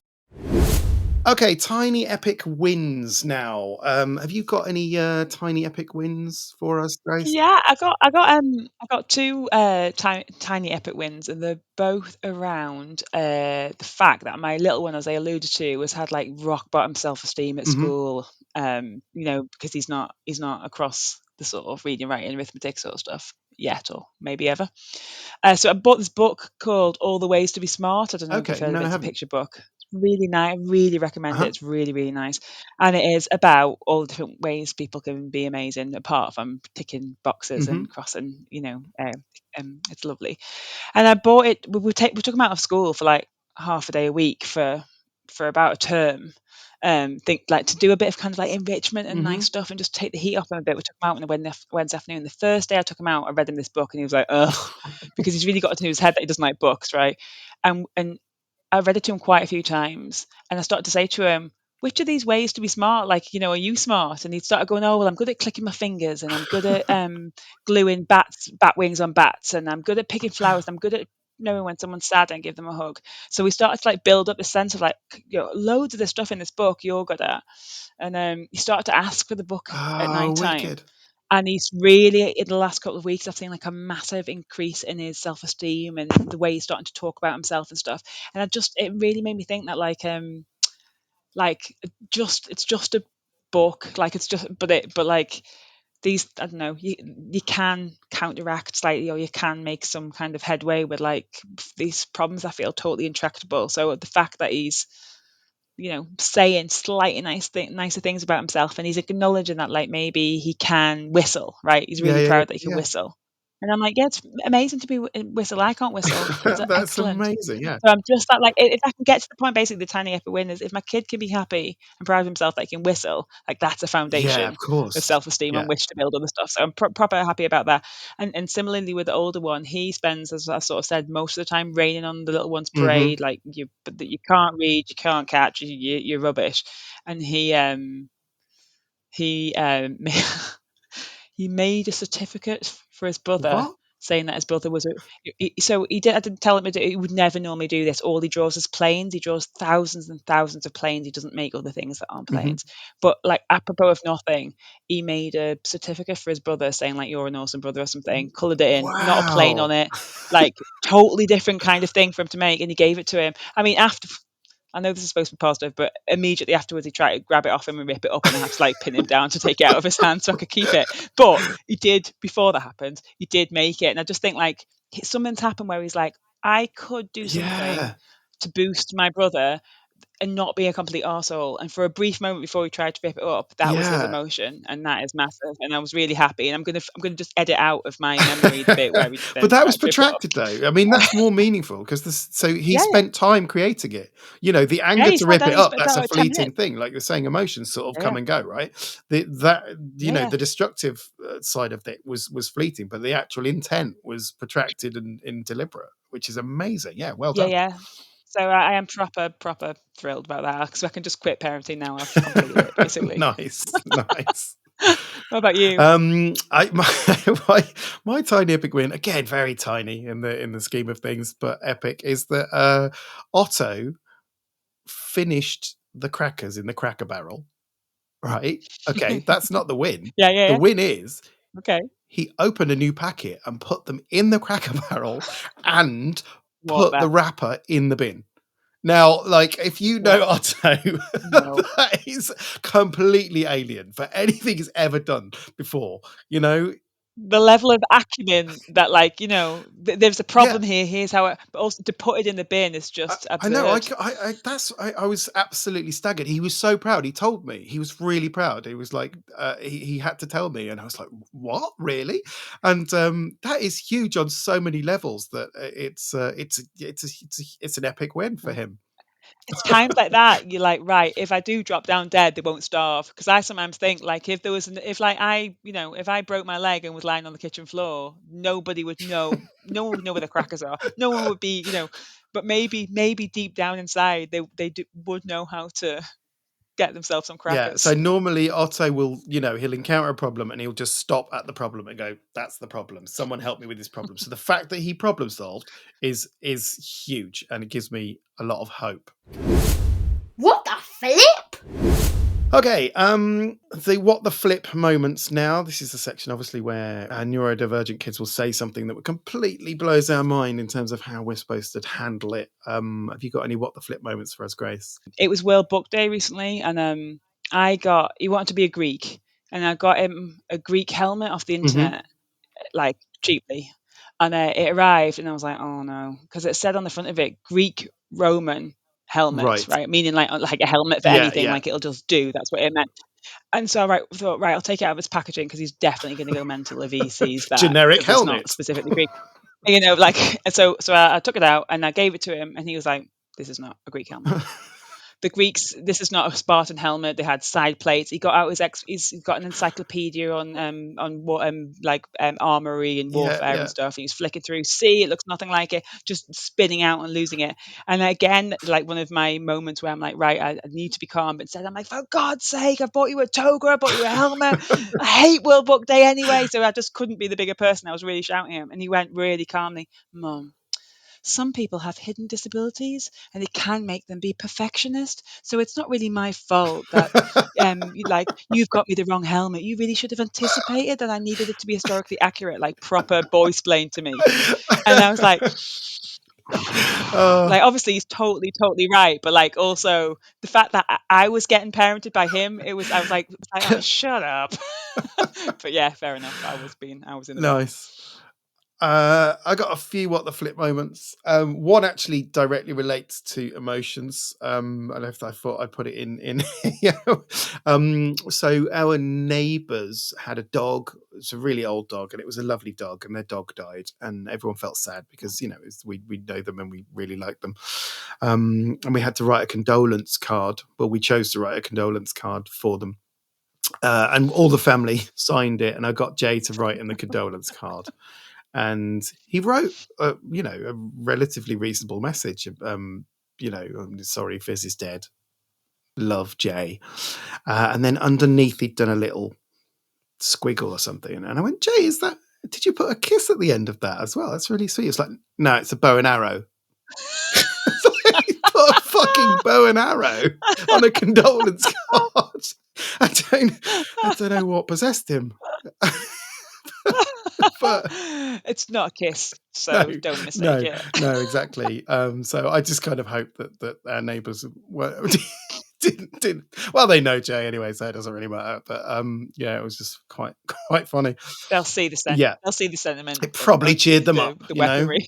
Okay, tiny epic wins now. Have you got any tiny epic wins for us, Grace? Yeah, I got two tiny epic wins, and they're both around the fact that my little one, as I alluded to, has had like rock bottom self esteem at Hmm. school. Because he's not across the sort of reading, writing, arithmetic sort of stuff yet, or maybe ever. So I bought this book called All the Ways to Be Smart. I don't know if you've Okay, heard of no, it. I It's a haven't. picture book. It's really nice. I really recommend it. Uh-huh. It's really, really nice. And it is about all the different ways people can be amazing, apart from ticking boxes Hmm. and crossing, it's lovely. And I bought it. We took him out of school for like half a day a week for about a term. Think like to do a bit of kind of like enrichment and nice Hmm. stuff and just take the heat off him a bit. We took him out on a Wednesday afternoon. The first day I took him out, I read him this book and he was like, ugh, because he's really got it in his head that he doesn't like books, right? And I read it to him quite a few times, and I started to say to him, "Which of these ways to be smart? Like, are you smart?" And he started going, "Oh, well, I'm good at clicking my fingers, and I'm good at gluing bat wings on bats, and I'm good at picking flowers. And I'm good at knowing when someone's sad and give them a hug." So we started to like build up this sense of like, loads of this stuff in this book you're good at, and he started to ask for the book at Oh, night time. wicked. And he's really, in the last couple of weeks, I've seen like a massive increase in his self esteem and the way he's starting to talk about himself and stuff. And it really made me think that it's just a book, like it's just, but like these, I don't know, you can counteract slightly, or you can make some kind of headway with like these problems that feel totally intractable. So the fact that he's saying slightly nicer things about himself, and he's acknowledging that like maybe he can whistle, right? He's Yeah, really yeah, proud that he can yeah. whistle. And I'm like, yeah, it's amazing to be whistle. I can't whistle. It's That's excellent. amazing. Yeah. So I'm just like, if I can get to the point, basically, the tiny epic win is if my kid can be happy and proud of himself that he can whistle, like that's a Yeah, of foundation of course. self-esteem on Yeah. which to build other stuff. So I'm proper happy about that. And similarly with the older one, he spends, as I sort of said, most of the time raining on the little one's Hmm. parade, like but that you can't read, you can't catch, you're rubbish. And he he made a certificate for his brother What? saying that his brother was so he did. I didn't tell him he would never normally do this. All he draws is planes. He draws thousands and thousands of planes. He doesn't make other things that aren't Hmm. planes. But like apropos of nothing, he made a certificate for his brother saying like you're an awesome brother or something. Coloured it in, not a plane on Wow. it, like totally different kind of thing for him to make, and he gave it to him. I mean, after I know this is supposed to be positive, but immediately afterwards he tried to grab it off him and rip it up, and I had to like pin him down to take it out of his hand so I could keep it. But he did, before that happened, he did make it, and I just think like something's happened where he's like, I could do something Yeah. to boost my brother and not be a complete arsehole. And for a brief moment before he tried to rip it up, that was his Yeah. emotion, and that is massive. And I was really happy. And I'm gonna just edit out of my memory the bit where he But then that tried was to rip it up. protracted, though. I mean, that's more meaningful because so he Yeah, yeah, spent time creating it. The yeah. anger He to sat rip down. it He up, spent that's about a like 10 fleeting minutes. thing. Like you're saying, emotions sort of Yeah, come and go, right? That yeah, yeah. the destructive side of it was fleeting, but the actual intent was protracted and deliberate, which is amazing. Yeah, well Yeah, done. yeah. So I am proper thrilled about that because I can just quit parenting now. I've completed it, basically. Nice, nice. What about you? My tiny epic win, again, very tiny in the scheme of things, but epic, is that Otto finished the crackers in the Cracker Barrel. Right? Okay, that's not the win. Yeah, yeah, The yeah. win is Okay. he opened a new packet and put them in the Cracker Barrel and What put the the wrapper in the bin. Now, like, if you know what? Otto, No. that is completely alien for anything he's ever done before. You know, The level of acumen that, like, there's a yeah, problem here. Here's how but also to put it in the bin is just I know. absurd. I was absolutely staggered. He was so proud. He told me he was really proud. He was like, he had to tell me, and I was like, what, really? And that is huge on so many levels. That it's an epic win for him. It's times like that you're like, right, if I do drop down dead, they won't starve. Because I sometimes think like if there was if like if I broke my leg and was lying on the kitchen floor, nobody would know. No one would know where the crackers are. No one would be, but maybe deep down inside would know how to get themselves some Yeah. So crackers. normally Otto will, he'll encounter a problem and he'll just stop at the problem and go, "That's the problem. Someone help me with this problem." So the fact that he problem solved is huge, and it gives me a lot of hope. What the flip. Okay, the what the flip moments now. This is the section, obviously, where neurodivergent kids will say something that completely blows our mind in terms of how we're supposed to handle it. Have you got any what the flip moments for us, Grace? It was World Book Day recently, and he wanted to be a Greek, and I got him a Greek helmet off the internet, like cheaply, and it arrived, and I was like, oh no, because it said on the front of it, Greek Roman helmet, Right. right? Meaning like a helmet for Yeah, anything, yeah. like it'll just do. That's what it meant. And so I thought, right, I'll take it out of its packaging because he's definitely going to go mental if he sees that Generic because it's not helmet. specifically Greek. You know, like so I took it out and I gave it to him, and he was like, "This is not a Greek helmet." The Greeks, this is not a Spartan helmet. They had side plates. He got out he's got an encyclopedia on what armory and Yeah, warfare and yeah. stuff. He was flicking through. See, it looks nothing like it. Just spinning out and losing it. And again, like one of my moments where I'm like, right, I need to be calm. But instead, I'm like, for God's sake, I bought you a toga. I bought you a helmet. I hate World Book Day anyway. So I just couldn't be the bigger person. I was really shouting at him, and he went really calmly, Mum, some people have hidden disabilities and it can make them be perfectionist. So it's not really my fault that you've got me the wrong helmet. You really should have anticipated that I needed it to be historically accurate, like proper boy splain to me. And I was like, Oh. like obviously he's totally, totally right. But like also the fact that I was getting parented by him, I was like, oh, shut up. But yeah, fair enough. I was in the wrong. Nice. I got a few what the flip moments. One actually directly relates to emotions. And I thought I'd put it in. So our neighbours had a dog. It's a really old dog, and it was a lovely dog. And their dog died, and everyone felt sad because we know them and we really like them. And we had to write a condolence card. Well, we chose to write a condolence card for them. And all the family signed it, and I got Jay to write in the condolence card. And he wrote, a relatively reasonable message. I'm sorry, Fizz is dead. Love, Jay. And then underneath, he'd done a little squiggle or something. And I went, Jay, did you put a kiss at the end of that as well? That's really sweet. It's like, no, it's a bow and arrow. So he put a fucking bow and arrow on a condolence card. I don't know what possessed him. But it's not a kiss, so don't mistake it. No, exactly. So I just kind of hope that our neighbours didn't. Well, they know Jay anyway, so it doesn't really matter. But it was just quite funny. They'll see the sentiment. Yeah, they'll see the sentiment. it probably cheered them up. The weaponry.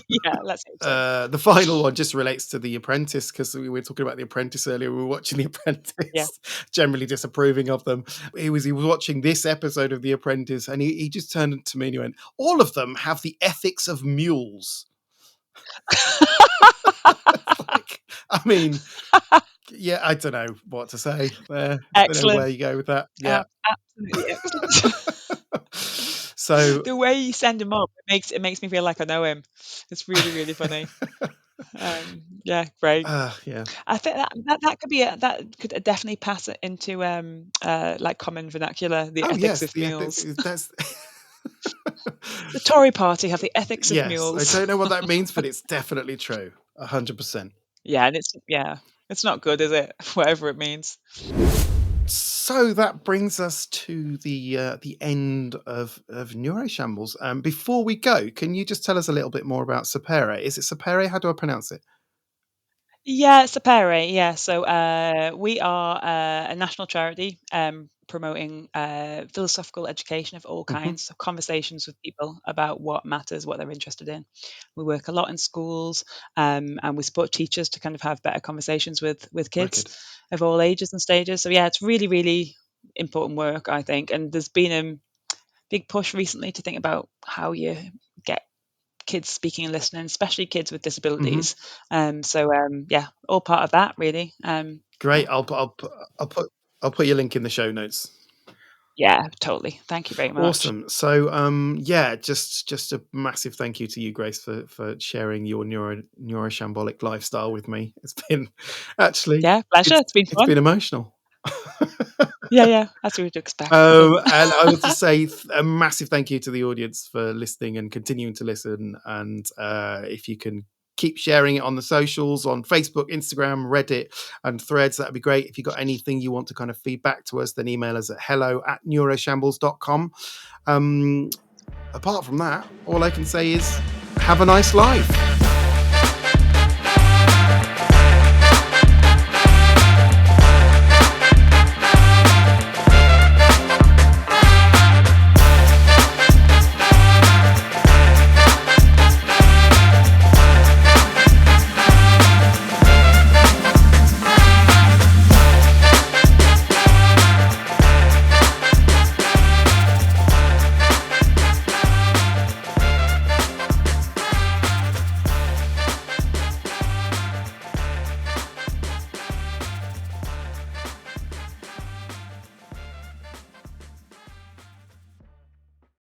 Yeah, let's hope so. The final one just relates to The Apprentice, because we were talking about The Apprentice earlier. We were watching The Apprentice, generally disapproving of them. He was watching this episode of The Apprentice, and he just turned to me and he went, all of them have the ethics of mules. I mean, yeah, I don't know what to say there. Excellent. I don't know where you go with that. Yeah. Absolutely excellent. So the way you send him up, it makes me feel like I know him. It's really, really funny. Yeah, great. Yeah, I think that could be that could definitely pass it into like common vernacular. The ethics of mules. That's the Tory party have the ethics of yes, mules. I don't know what that means, but it's definitely true. 100%. Yeah, and it's not good, is it? Whatever it means. So that brings us to the end of Neuroshambles. Before we go, can you just tell us a little bit more about Sapere? Is it Sapere? How do I pronounce it? Yeah, Sapere. Yeah, so we are a national charity promoting philosophical education of all kinds, so conversations with people about what matters, what they're interested in. We work a lot in schools, and we support teachers to kind of have better conversations with kids of all ages and stages. So yeah, it's really, really important work, I think. And there's been a big push recently to think about how you get kids speaking and listening, especially kids with disabilities. Yeah, all part of that, really. Great. I'll put your link in the show notes. Yeah, totally. Thank you very much. Awesome. So just a massive thank you to you, Grace, for sharing your neuroshambolic lifestyle with me. It's been actually pleasure. It's been fun. It's been emotional. Yeah, that's what we'd expect. And I want to say a massive thank you to the audience for listening and continuing to listen. And if you can keep sharing it on the socials, on Facebook, Instagram, Reddit, and Threads. That'd be great. If you've got anything you want to kind of feed back to us, then email us at hello@neuroshambles.com. Apart from that, all I can say is have a nice life.